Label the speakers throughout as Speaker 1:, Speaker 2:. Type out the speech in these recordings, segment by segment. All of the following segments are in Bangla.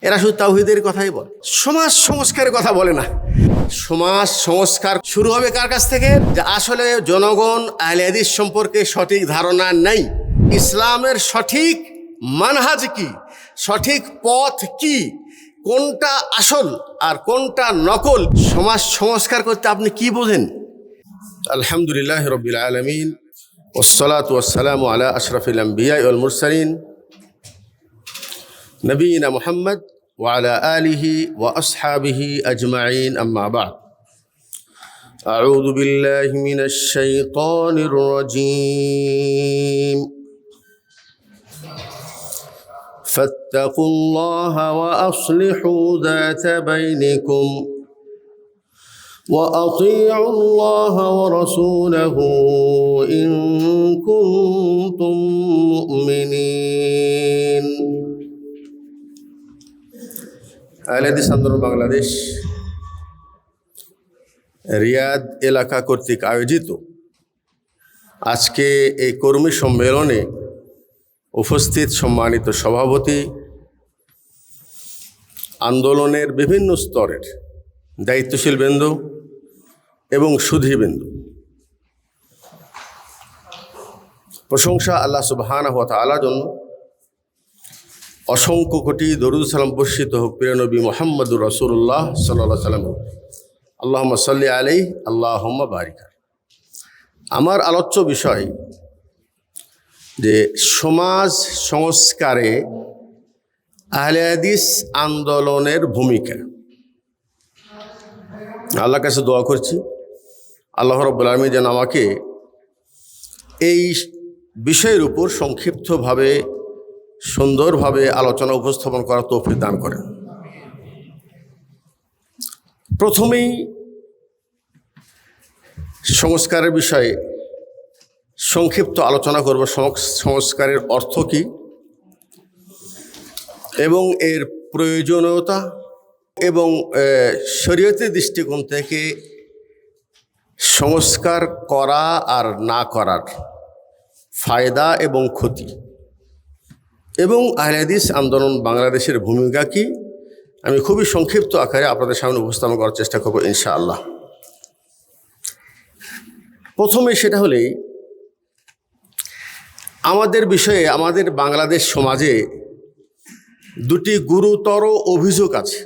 Speaker 1: এরা শুধু তাওহীদের কথাই বলে, সমাজ সংস্কারের কথা বলে না। সমাজ সংস্কার শুরু হবে কার কাছ থেকে? যে আসলে জনগণ আহলে হাদিস সম্পর্কে সঠিক ধারণা নেই। ইসলামের সঠিক মানহাজ কি, সঠিক পথ কি, কোনটা আসল আর কোনটা নকল, সমাজ সংস্কার করতে আপনি কি বোঝেন? আলহামদুলিল্লাহ রাব্বিল আলামিন ওয়াসসালাতু ওয়াসসালামু আলা আশরাফিল আম্বিয়া ওয়াল মুরসালিন নবিয়িনা মুহাম্মদ ওয়া আলা আলিহি ওয়া আসহাবিহি আজমাইন, আম্মা বা'দ। আউযু বিল্লাহি মিনাশ শাইতানির রাজীম। ফাত্তাকুল্লাহা ওয়া আসলিহু যাতা বাইনিকুম وأطيعوا الله ورسوله إن كنتم مؤمنين। আহলে হাদিস আন্দোলন বাংলাদেশ রিয়াদ এলাকা কর্তৃক আয়োজিত আজকে এই কর্মী সম্মেলনে উপস্থিত সম্মানিত সভাপতি, আন্দোলনের বিভিন্ন স্তরের দায়িত্বশীল বৃন্দ এবং সুধীবৃন্দ, প্রশংসা আল্লাহ সুবহানাহু ওয়া তাআলার জন্য। অসংখ্য কোটি দরুদ সালাম বর্ষিত হোক প্রিয় নবী মুহাম্মদুর রাসূলুল্লাহ সাল্লাল্লাহু আলাইহি ওয়াসাল্লাম। আল্লাহুম্মা সাল্লি আলাইহি আল্লাহুম্মা বারিক। আমার আলোচ্য বিষয় যে সমাজ সংস্কারে আহলে হাদিস আন্দোলনের ভূমিকা। আল্লাহর কাছে দোয়া করছি আল্লাহ রাব্বুল আলামিন যেন আমাকে এই বিষয়ের উপর সংক্ষিপ্তভাবে সুন্দরভাবে আলোচনা উপস্থাপন করার তৌফিক দান করেন। প্রথমেই সংস্কারের বিষয়ে সংক্ষিপ্ত আলোচনা করব। সংস্কারের অর্থ কী এবং এর প্রয়োজনীয়তা এবং শরীয়তের দৃষ্টিকোণ থেকে সংস্কার করা আর না করার ফায়দা এবং ক্ষতি, এবং আহলে হাদিস আন্দোলন বাংলাদেশের ভূমিকা কি, আমি খুবই সংক্ষিপ্ত আকারে আপনাদের সামনে উপস্থাপন করার চেষ্টা করব ইনশাআল্লাহ। প্রথমে সেটা হলেই আমাদের বিষয়ে আমাদের বাংলাদেশ সমাজে দুটি গুরুতর অভিযোগ আছে।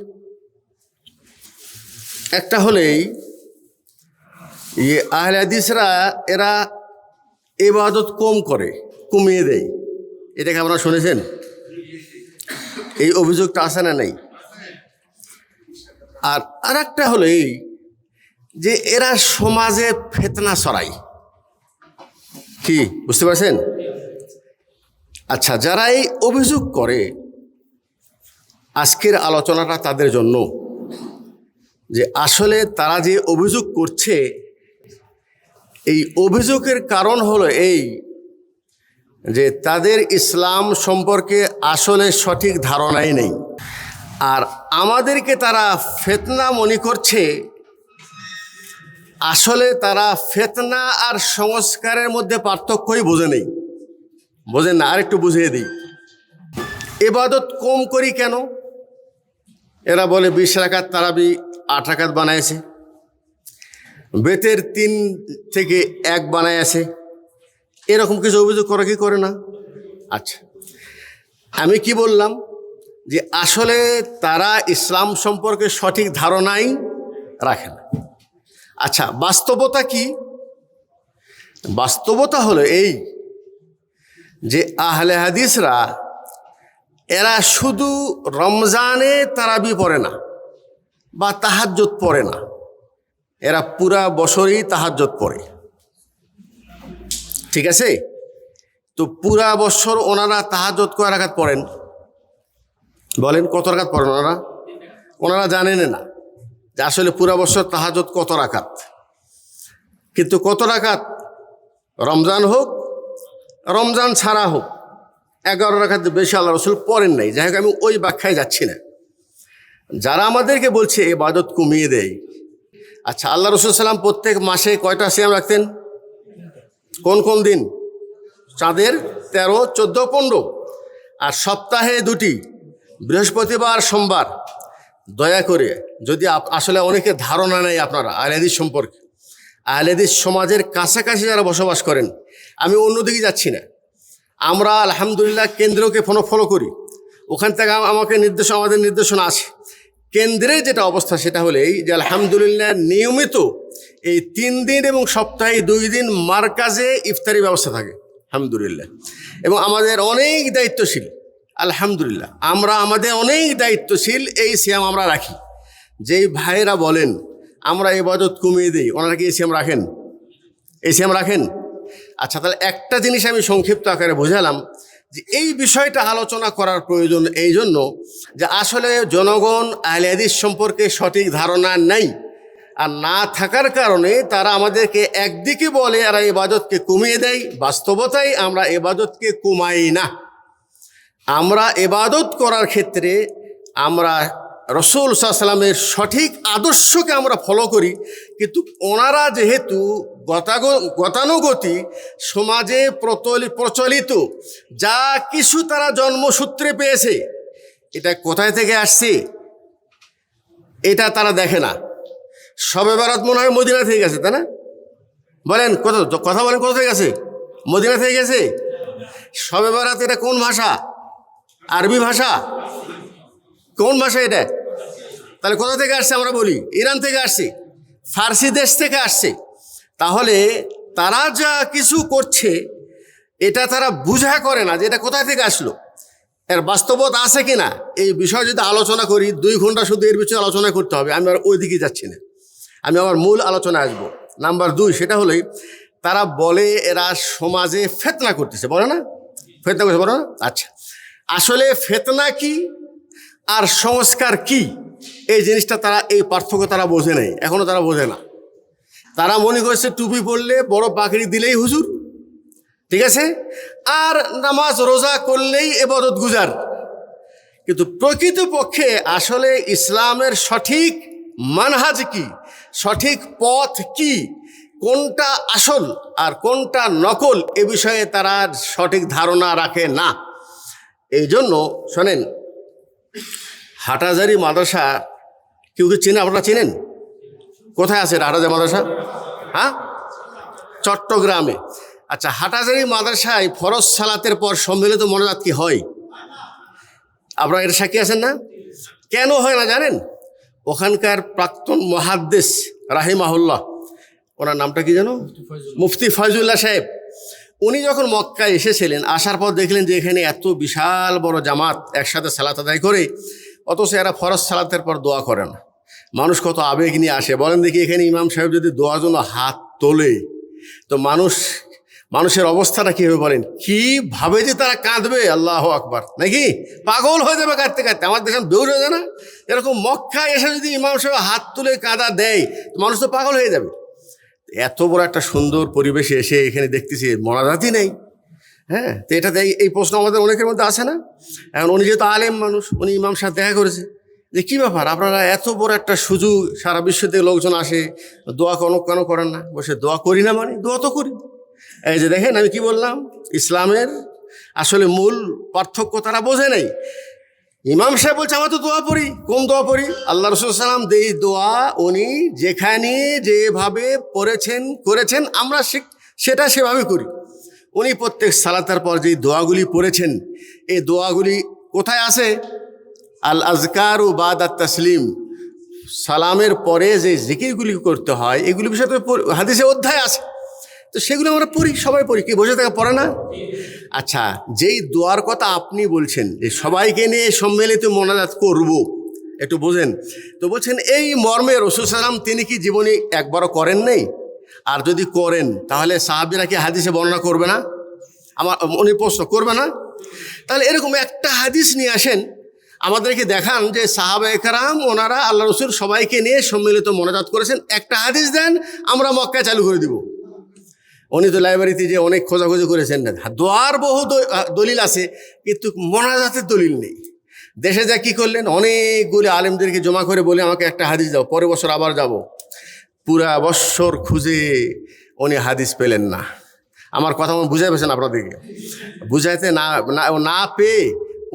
Speaker 1: একটা হলেই আহলে হাদিসরা এরা ইবাদত কম করে, কমিয়ে দেয়। এটাকে আপনারা শুনেছেন? এই অভিযোগটা আছে না নেই? আর আরেকটা হলেই যে এরা সমাজে ফিতনা ছড়ায়। কি বুঝতে পারছেন? আচ্ছা, যারা এই অভিযোগ করে, আজকের আলোচনাটা তাদের জন্য। যে আসলে তারা যে অভিযোগ করছে, এই অভিযোগের কারণ হলো এই যে তাদের ইসলাম সম্পর্কে আসলে সঠিক ধারণাই নেই। আর আমাদেরকে তারা ফিতনা মনে করছে। আসলে তারা ফিতনা আর সংস্কারের মধ্যে পার্থক্যই বোঝেন না। আর একটু বুঝিয়ে দিই। ইবাদত কম করি কেন? এরা বলে 20 রাকাত তারাবি 8 রাকাত বানাইছে, বেতের 3 থেকে 1 বানাইছে। এরকম কিছু অভিযোগ করে কি করে না? আচ্ছা, আমি কি বললাম যে আসলে তারা ইসলাম সম্পর্কে সঠিক ধারণাই রাখে না। আচ্ছা, বাস্তবতা কি? বাস্তবতা হলো এই যে আহলে হাদিসরা এরা শুধু রমজানে তারাবি পড়ে না বা তাহাজ্জুদ পড়ে না, এরা পুরা বছরই তাহাজ্জুদ পড়ে। ঠিক আছে? তো পুরা বছর ওনারা তাহাজ্জুদ কয় রাকাত পড়েন? বলেন কত রাকাত পড়েন ওনারা জানেন না যে আসলে পুরা বছর তাহাজ্জুদ কত রাকাত। কিন্তু কত রাকাত, রমজান হোক রমজান ছাড়া হোক, 11 রাকাত বেশি আল্লাহ রাসূল পড়েন নাই। যাই হোক, আমি ওই ব্যাখ্যায় যাচ্ছি না। যারা আমাদেরকে বলছে ইবাদত কমিয়ে দেয়, আচ্ছা, আল্লাহ রাসূল সাল্লাম প্রত্যেক মাসে কয়টা সিয়াম রাখতেন? কোন কোন দিন? চাঁদের 13, 14, 15। আর সপ্তাহে 2টি, বৃহস্পতিবার সোমবার দয়া করে, যদি আসলে অনেকের ধারণা নেই আপনারা আহলে হাদিস সম্পর্কে, আহলে হাদিস সমাজের কাছাকাছি যারা বসবাস করেন, আমি অন্যদিকে যাচ্ছি না, আমরা আলহামদুলিল্লাহ কেন্দ্রকে ফলো করি, ওখান থেকে আমাদের নির্দেশনা আছে। কেন্দ্রে যেটা অবস্থা সেটা হলে এই যে আলহামদুলিল্লাহ নিয়মিত এই 3 দিন এবং সপ্তাহে 2 দিন মারকাজে ইফতারি ব্যবস্থা থাকে আলহামদুলিল্লাহ। এবং আমাদের অনেক দায়িত্বশীল, আলহামদুলিল্লাহ আমরা আমাদের অনেক দায়িত্বশীল এই সিয়াম আমরা রাখি। যেই ভাইয়েরা বলেন আমরা ইবাদত কমিয়ে দিই, ওনারা কি এই সিয়াম রাখেন? এই সিয়াম রাখেন? আচ্ছা, তাহলে একটা জিনিস আমি সংক্ষিপ্ত আকারে বোঝালাম যে এই বিষয়টা আলোচনা করার প্রয়োজন এই জন্য যে আসলে জনগণ আহলে হাদিস সম্পর্কে সঠিক ধারণা নেই, আর না থাকার কারণে তারা আমাদেরকে একদিকে বলে এরা ইবাদতকে কমিয়ে দেয়, বাস্তবতায় আমরা ইবাদতকে কমাই না। আমরা ইবাদত করার ক্ষেত্রে আমরা রাসূল সাল্লাল্লাহু আলাইহি ওয়াসাল্লামের সঠিক আদর্শকে আমরা ফলো করি, কিন্তু ওনারা যেহেতু গতানুগতিক সমাজে প্রচলিত যা কিছু তারা জন্মসূত্রে পেয়েছে, এটা কোথায় থেকে আসছে এটা তারা দেখে না। শবে বরাত মনে হয় মদিনা থেকে গেছে, তাই না? বলেন কথা বলেন, কোথা থেকে গেছে? মদিনা থেকে গেছে। শবে বরাত এটা কোন ভাষা? আরবি ভাষা। কোন ভাষা এটা? তাহলে কোথা থেকে আসছে? আমরা বলি ইরান থেকে আসছে, ফার্সি দেশ থেকে আসছে। তাহলে তারা যা কিছু করছে এটা তারা বুঝা করে না যে এটা কোথায় থেকে আসলো, এর বাস্তবতা আছে কিনা। এই বিষয় যদি আলোচনা করি 2 ঘন্টা শুধু এর বিষয়ে আলোচনা করতে হবে, আমি আর ওই দিকে যাচ্ছি না, আমি আমার মূল আলোচনা আসবো। নাম্বার 2 সেটা হলোই তারা বলে এরা সমাজে ফিতনা করতেছে, বলে না? ফিতনা করছে, বলে না? আচ্ছা, আসলে ফিতনা কি আর সংস্কার কি এই জিনিসটা তারা, এই পার্থক্য তারা বোঝে নাই, এখনো তারা বোঝে না। তারা মনে করছে টুপি পরলে বড় পাগড়ি দিলেই হুজুর, ঠিক আছে, আর নামাজ রোজা করলেই ইবাদত গুজার। কিন্তু প্রকৃতপক্ষে আসলে ইসলামের সঠিক মানহাজ কি, সঠিক পথ কি, কোনটা আসল আর কোনটা নকল, এ বিষয়ে তারা সঠিক ধারণা রাখে না। এই জন্য শোনেন, হাটাজারি মাদ্রাসা কেউ কি চেনে? আপনারা চেনেন? কোথায় আছে হাটাজারি মাদ্রাসা? হ্যাঁ, চট্টগ্রামে। আচ্ছা, হাটাজারি মাদ্রাসায় ফরজ সালাতের পর সম্মিলিত মোনাজাত কি হয়? আপনারা এর সাক্ষী আছেন না? কেন হয় না জানেন? ওখানকার প্রাক্তন মুহাদ্দিস রাহিমাহুল্লাহ, ওনার নামটা কি জানো? মুফতি ফয়জুল্লাহ সাহেব। উনি যখন মক্কায় এসেছিলেন, আসার পর দেখলেন যে এখানে এত বিশাল বড় জামাত একসাথে সালাত আদায় করে, অথচ এরা ফরজ সালাতের পর দোয়া করে না। মানুষ কত আবেগ নিয়ে আসে বলেন দেখি। এখানে ইমাম সাহেব যদি দোয়ার জন্য হাত তোলে তো মানুষের অবস্থাটা কী হবে বলেন? কীভাবে যে তারা কাঁদবে, আল্লাহু আকবার, নাকি পাগল হয়ে যাবে কাঁদতে কাঁদতে। আমার দেখেন বেউর হয়ে যায় না? এরকম মক্কায় এসে যদি ইমাম সাহেব হাত তুলে কাঁদা দেয় তো মানুষ তো পাগল হয়ে যাবে। এত বড় একটা সুন্দর পরিবেশে এসে এখানে দেখতেছি মোনাজাতই নেই। হ্যাঁ, তো এটাতে এই প্রশ্ন আমাদের অনেকের মধ্যে আসে না? এখন উনি যেহেতু আলেম মানুষ, উনি ইমাম সাহেব দেখা করেছে যে কী ব্যাপার, আপনারা এত বড় একটা সুযোগ, সারা বিশ্ব থেকে লোকজন আসে, দোয়া কেন করেন না? বসে দোয়া করি না মানে দোয়া তো করি। এই যে দেখেন আমি কি বললাম, ইসলামের আসলে মূল পার্থক্য তারা বোঝে নাই। ইমাম সাহেব বলছে আমরা তো দোয়া পড়ি। কোন দোয়া পড়ি? আল্লাহ রাসূল সাল্লাল্লাহু আলাইহি ওয়াসাল্লাম যেই দোয়া উনি যেখানে যেভাবে করেছেন আমরা সেটা সেভাবে করি। উনি প্রত্যেক সালাতের পর যেই দোয়াগুলি পড়েছেন, এই দোয়াগুলি কোথায় আছে? আল আজকারু বাদা তাসলিম, সালামের পরে যে জিকিরগুলি করতে হয় এগুলি বিষয়ে তো হাদিসে অধ্যায় আছে, তো সেগুলো আমরা পড়ি, সবাই পড়ি। কি বসে থেকে পড়ে না? আচ্ছা, যেই দোয়ার কথা আপনি বলছেন যে সবাইকে নিয়ে সম্মিলিত মোনাজাত করব, একটু বোঝেন তো। বলছেন এই মর্মে রাসূল সাল্লাল্লাহু আলাইহি ওয়াসাল্লাম তিনি কি জীবনে একবারও করেন নাই? আর যদি করেন তাহলে সাহাবীরা কি হাদিসে বর্ণনা করবে না? উনি প্রশ্ন করবে না? তাহলে এরকম একটা হাদিস নিয়ে আসেন, আমাদেরকে দেখান যে সাহাবায়ে কেরাম ওনারা আল্লাহ রাসূল সবাইকে নিয়ে সম্মিলিত মোনাজাত করেছেন। একটা হাদিস দেন, আমরা মক্কায় চালু করে দিব। উনি তো লাইব্রেরিতে যে অনেক খোঁজাখুঁজি করেছেন, দোয়ার বহু দলিল আছে কিন্তু মোনাজাতের দলিল নেই। দেশে যা কি করলেন, অনেকগুলি আলেমদেরকে জমা করে বলে আমাকে একটা হাদিস দাও, পরের বছর আবার যাব। পুরা বৎসর খুঁজে উনি হাদিস পেলেন না। আমার কথা বুঝাই পেয়েছেন আপনাদেরকে? বুঝাইতে না পেয়ে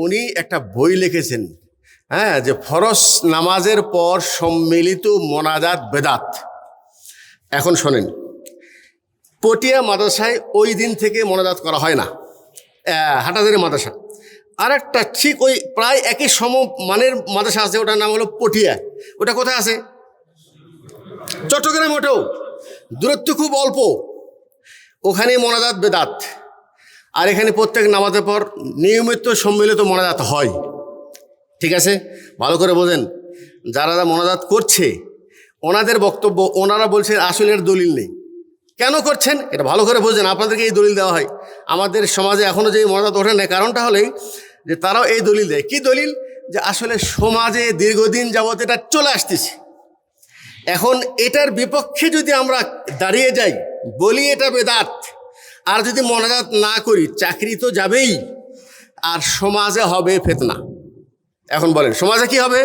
Speaker 1: উনি একটা বই লিখেছেন, হ্যাঁ, যে ফরজ নামাজের পর সম্মিলিত মোনাজাত বেদাত। এখন শোনেন, পটিয়া মাদ্রাসায় ওই দিন থেকে মোনাজাত করা হয় না, হাটাজারি মাদ্রাসা। আর একটা ঠিক ওই প্রায় একই মানের মাদ্রাসা আছে, ওটার নাম হলো পটিয়া। ওটা কোথায় আছে? চট্টগ্রাম। ওটাও দূরত্ব খুব অল্প, ওখানে মোনাজাত বেদাত। আর এখানে প্রত্যেক নামাজের পর নিয়মিত সম্মিলিত মোনাজাত হয়। ঠিক আছে, ভালো করে বোঝেন। যারা মোনাজাত করছে ওনাদের বক্তব্য, ওনারা বলছেন আসলে এর দলিল নেই। কেন করছেন এটা ভালো করে বোঝেন। আপনাদেরকে এই দলিল দেওয়া হয়, আমাদের সমাজে এখনও যে মোনাজাত ওঠে না, কারণটা হলেই যে তারাও এই দলিল দেয়। কি দলিল? যে আসলে সমাজে দীর্ঘদিন যাবৎ এটা চলে আসতেছে। এখন এটার বিপক্ষে যদি আমরা দাঁড়িয়ে যাই, বলি এটা বেদাত, আর যদি মোনাজাত না করি, চাকরি তো যাবেই, আর সমাজে হবে ফিতনা। এখন বলেন সমাজে কি হবে?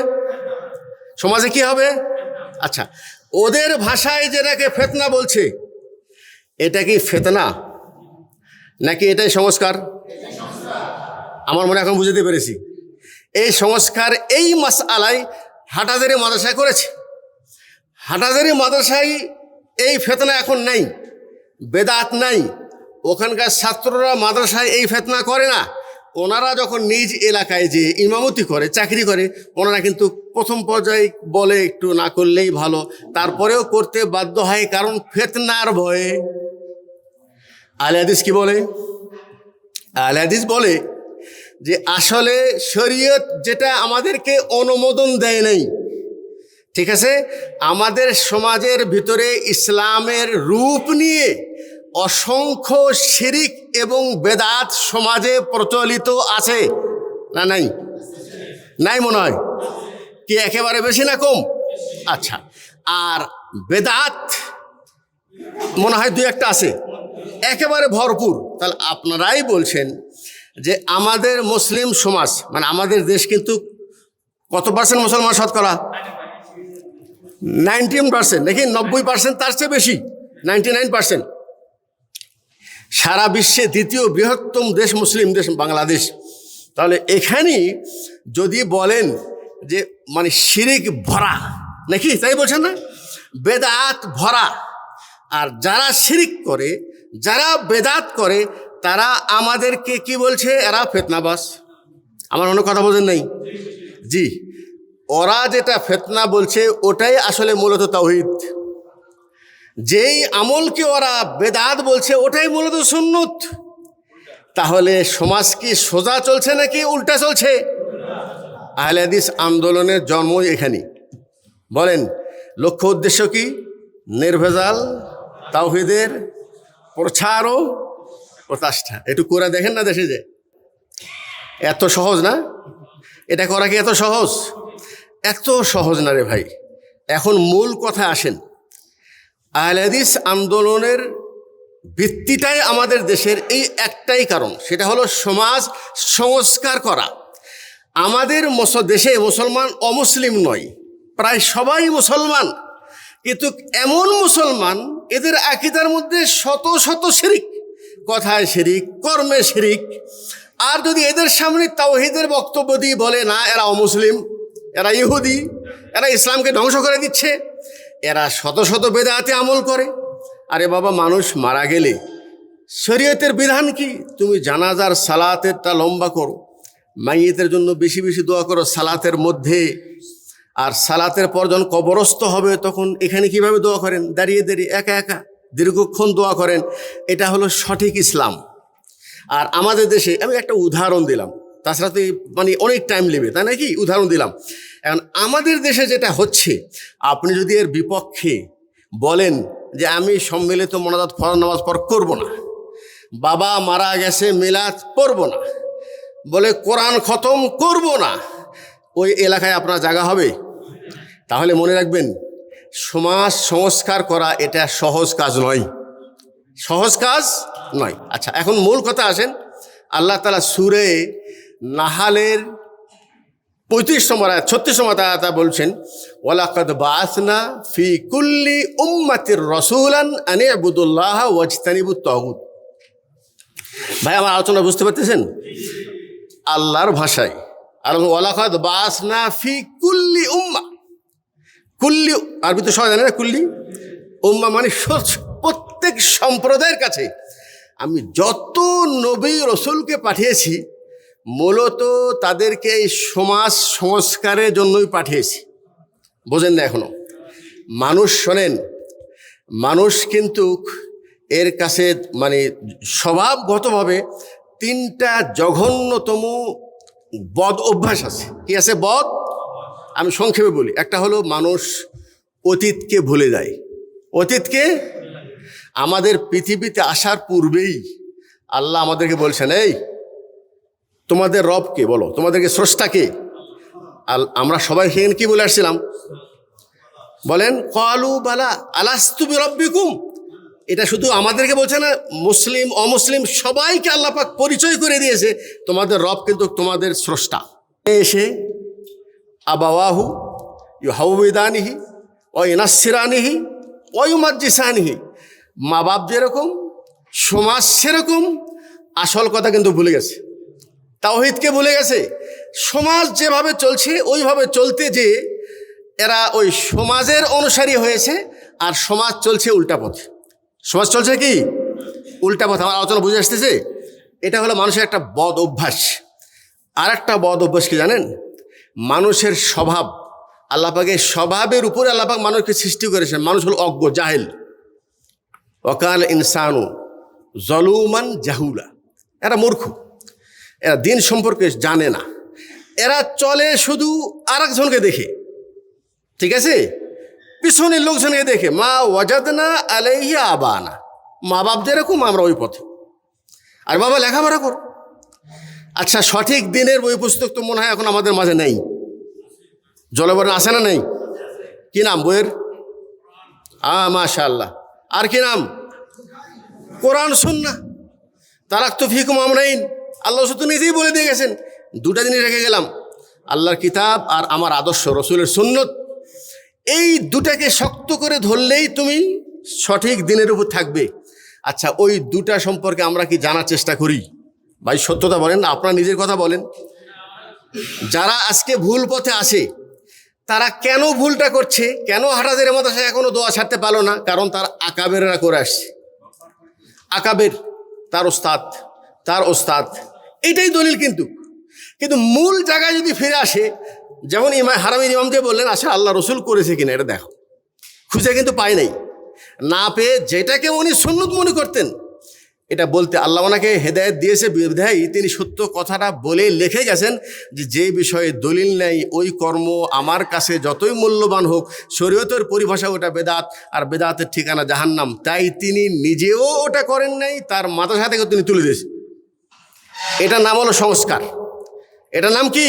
Speaker 1: সমাজে কি হবে? আচ্ছা, ওদের ভাষায় যেটাকে ফিতনা বলছে, এটা কি ফিতনা নাকি এটাই সংস্কার? আমার মনে এখন বুঝতে পেরেছি। এই সংস্কার এই মাসআলায় হাটাজারি মাদ্রাসায় করেছে। হাটাজারি মাদ্রাসায় এই ফিতনা এখন নাই, বেদাত নাই। ওখানকার ছাত্ররা মাদ্রাসায় এই ফিতনা করে না। ওনারা যখন নিজ এলাকায় যে ইমামতি করে, চাকরি করে, ওনারা কিন্তু প্রথম পর্যায়ে বলে একটু না করলেই ভালো, তারপরেও করতে বাধ্য হয়, কারণ ফিতনার ভয়ে। আহলে হাদিস কি বলে? আহলে হাদিস বলে যে আসলে শরীয়ত যেটা আমাদেরকে অনুমোদন দেয় নাই, ঠিক আছে, আমাদের সমাজের ভিতরে ইসলামের রূপ নিয়ে অসংখ্য শিরিক এবং বেদাত সমাজে প্রচলিত আছে না নাই? নাই মনে হয়। কি একেবারে বেশি না কম? আচ্ছা, আর বেদাত মনে হয় দুই একটা আছে, একেবারে ভরপুর। তাহলে আপনারাই বলছেন যে আমাদের মুসলিম সমাজ, মানে আমাদের দেশ কিন্তু কত পার্সেন্ট মুসলমান শতকরা? 19%, দেখি 90%, তার চেয়ে বেশি, 99%। সারা বিশ্বে দ্বিতীয় বৃহত্তম দেশ মুসলিম দেশ বাংলাদেশ। তাহলে এখানে যদি বলেন যে মানে শিরিক ভরা, নাকি তাই বলছেন না? বেদাত ভরা। আর যারা শিরিক করে, যারা বেদাত করে, তারা আমাদেরকে কি বলছে? এরা ফিতনাবাজ। আমার অন্য কথা বোঝেন নাই? জি, ওরা যেটা ফিতনা বলছে ওটাই আসলে মূলত তাওহীদ। যেই আমলকে ওরা বেদাত বলছে ওটাই মূলত সুন্নত। তাহলে সমাজ কি সোজা চলছে নাকি উল্টা চলছে? আহলে হাদিস আন্দোলনের জন্ম এখানে। বলেন লক্ষ্য উদ্দেশ্য কি? নির্ভেজাল তাওহীদের প্রচার ও প্রতিষ্ঠা। একটু করে দেখেন না দেশে, যে এত সহজ না? এটা করা কি এত সহজ? এত সহজ না রে ভাই। এখন মূল কথা আসেন। আহলে হাদিস আন্দোলনের ভিত্তিটাই আমাদের দেশের এই একটাই কারণ, সেটা হলো সমাজ সংস্কার করা। আমাদের দেশে মুসলমান অমুসলিম নয়, প্রায় সবাই মুসলমান, কিন্তু এমন মুসলমান এদের আকীদার মধ্যে শত শত শিরিক, কথায় শিরিক, কর্মে শিরিক। আর যদি এদের সামনে তাওহীদের বক্তব্য দিয়ে বলে না এরা অমুসলিম, এরা ইহুদি, এরা ইসলামকে ধ্বংস করে দিচ্ছে, এরা শত শত বেদাতে আমল করে। আরে বাবা, মানুষ মারা গেলে শরীয়তের বিধান কি? তুমি জানাজার সালাতেরটা লম্বা করো, মাইয়িতের জন্য বেশি বেশি দোয়া করো সালাতের মধ্যে। আর সালাতের পর যখন কবরস্থ হবে তখন এখানে কিভাবে দোয়া করেন? দাঁড়িয়ে দাঁড়িয়ে একা একা দীর্ঘক্ষণ দোয়া করেন। এটা হলো সঠিক ইসলাম। আর আমাদের দেশে আমি একটা উদাহরণ দিলাম, তাছাড়া তো মানে অনেক টাইম নেবে, তাই নাকি? উদাহরণ দিলাম। এখন আমাদের দেশে যেটা হচ্ছে, আপনি যদি এর বিপক্ষে বলেন যে আমি সম্মিলিত মোনাজাত ফরজ নামাজ পর করব না, বাবা মারা গেছে মিলাদ পড়ব না, বলে কোরআন খতম করব না, ওই এলাকায় আপনার জায়গা হবে? তাহলে মনে রাখবেন, সমাজ সংস্কার করা এটা সহজ কাজ নয়, সহজ কাজ নয়। আচ্ছা, এখন মূল কথা আসেন। আল্লাহ তাআলা সূরা নাহালের 35 আয়াত 36 আয়াত বলছেন, ওয়ালাকাদ বাআসনা ফি কুল্লি উম্মাতির রাসূলান আন ইবুদুল্লাহ ওয়াজতানিবুত তাগুত। ভাই, আমার আলোচনা বুঝতে পারতেছেন? আল্লাহর ভাষায়। আর ওয়ালাকাদ বাসনা ফি কুল্লি উম্মা, কুল্লি আরবি তো সবাই জানে না, কুল্লি উম্মা মানে প্রত্যেক সম্প্রদায়ের কাছে আমি যত নবী রসুলকে পাঠিয়েছি মূলত তাদেরকে এই সমাজ সংস্কারের জন্যই পাঠিয়েছি। বোঝেন না এখনো? মানুষ শোনেন, মানুষ কিন্তু এর কাছে মানে স্বভাবগতভাবে তিনটা জঘন্যতম বদ অভ্যাস আছে। কি আছে বদ? আমি সংক্ষেপে বলি। একটা হলো মানুষ অতীতকে ভুলে যায়। অতীতকে, আমাদের পৃথিবীতে আসার পূর্বেই আল্লাহ আমাদেরকে বলছেন, এই তোমাদের রবকে বলো, তোমাদেরকে স্রষ্টাকে। আমরা সবাই সেখানে কি বলে আসছিলাম? বলেন ক্বালু বালা আলাস্তু বিরাব্বিকুম। এটা শুধু আমাদেরকে বলছে না, মুসলিম অমুসলিম সবাইকে আল্লাহ পাক পরিচয় করে দিয়েছে তোমাদের রব কিন্তু তোমাদের স্রষ্টা। এসে আবাওয়াহু ইউহাউবিদানিহি ওয়া ইউনাসসিরানিহি ওয়া ইউমাজ্জিসানিহি, মা বাপ যেরকম সমাজ সেরকম, আসল কথা কিন্তু ভুলে গেছে, তাওহীদকে ভুলে গেছে। সমাজ যেভাবে চলছে ওইভাবে চলতে যে এরা ওই সমাজের অনুসারী হয়েছে, আর সমাজ চলছে উল্টা পথে। সমাজ চলছে কি উল্টা পথে। আমার আলোচনা বুঝে আসতেছে? এটা হলো মানুষের একটা বদ অভ্যাস। আর একটা বদ অভ্যাস কি জানেন? মানুষের স্বভাব, আল্লাহ পাকের স্বভাবের উপরে আল্লাহ পাক মানুষকে সৃষ্টি করেছেন। মানুষ হলো অজ্ঞ, জাহেল। ওয়াকাল ইনসানু জলুমান জাহুলা, এরা মূর্খ, এরা দিন সম্পর্কে জানে না, এরা চলে শুধু আরেকজনকে দেখে, ঠিক আছে, পিছনের লোকজনকে দেখে। মা ওয়াজাদনা আলাইহি আবানা, মা বাপ যেরকম আমরা ওই পথে। আর বাবা লেখাপড়া কর। আচ্ছা, সঠিক দিনের বই পুস্তক তো মনে হয় এখন আমাদের মাঝে নেই। জলবরণ আছে না নেই? কি নাম বইয়ের? মাশাআল্লাহ। আর কি নাম? কোরআন সুন্নাহ। তারাকতু ফিকুম আমরাইন, আল্লাহ তো নিজেই বলে দিয়ে গেছেন। দুটা জিনিস রেখে গেলাম, আল্লাহর কিতাব আর আমার আদর্শ রসুলের সুন্নত। এই দুটাকে শক্ত করে ধরলেই তুমি সঠিক দিনের উপর থাকবে। আচ্ছা, ওই দুটা সম্পর্কে আমরা কি জানার চেষ্টা করি? ভাই সত্যতা বলেন, আপনার নিজের কথা বলেন। যারা আজকে ভুল পথে আসে তারা কেন ভুলটা করছে? কেন হাটাদের মাদ্রাসায় এখনো দোয়া ছাড়তে পারলো না? কারণ তার আকাবেররা করে আসছে। আকাবের, তার ওস্তাদ, এইটাই দলিল। কিন্তু মূল জায়গায় যদি ফিরে আসে, যেমন হারামির ইমাম যে বললেন, আচ্ছা আল্লাহ রসুল করেছে কিনা এটা দেখো, খুঁজে কিন্তু পাই নাই। না পেয়ে যেটাকে উনি সুন্নত মনে করতেন এটা বলতে আল্লাহ ওনাকে হেদায়েত দিয়েছে বিধায় তিনি সত্য কথাটা বলে লিখে গেছেন যে বিষয়ে দলিল নেই ওই কর্ম আমার কাছে যতই মূল্যবান হোক, শরীয়তের পরিভাষা ওটা বেদাত, আর বেদাতের ঠিকানা জাহান্নাম। তাই তিনি নিজেও ওটা করেন নাই, তার মাদ্রাসা থেকে তিনি তুলে দিয়েছেন। এটার নাম হলো সংস্কার। এটার নাম কি?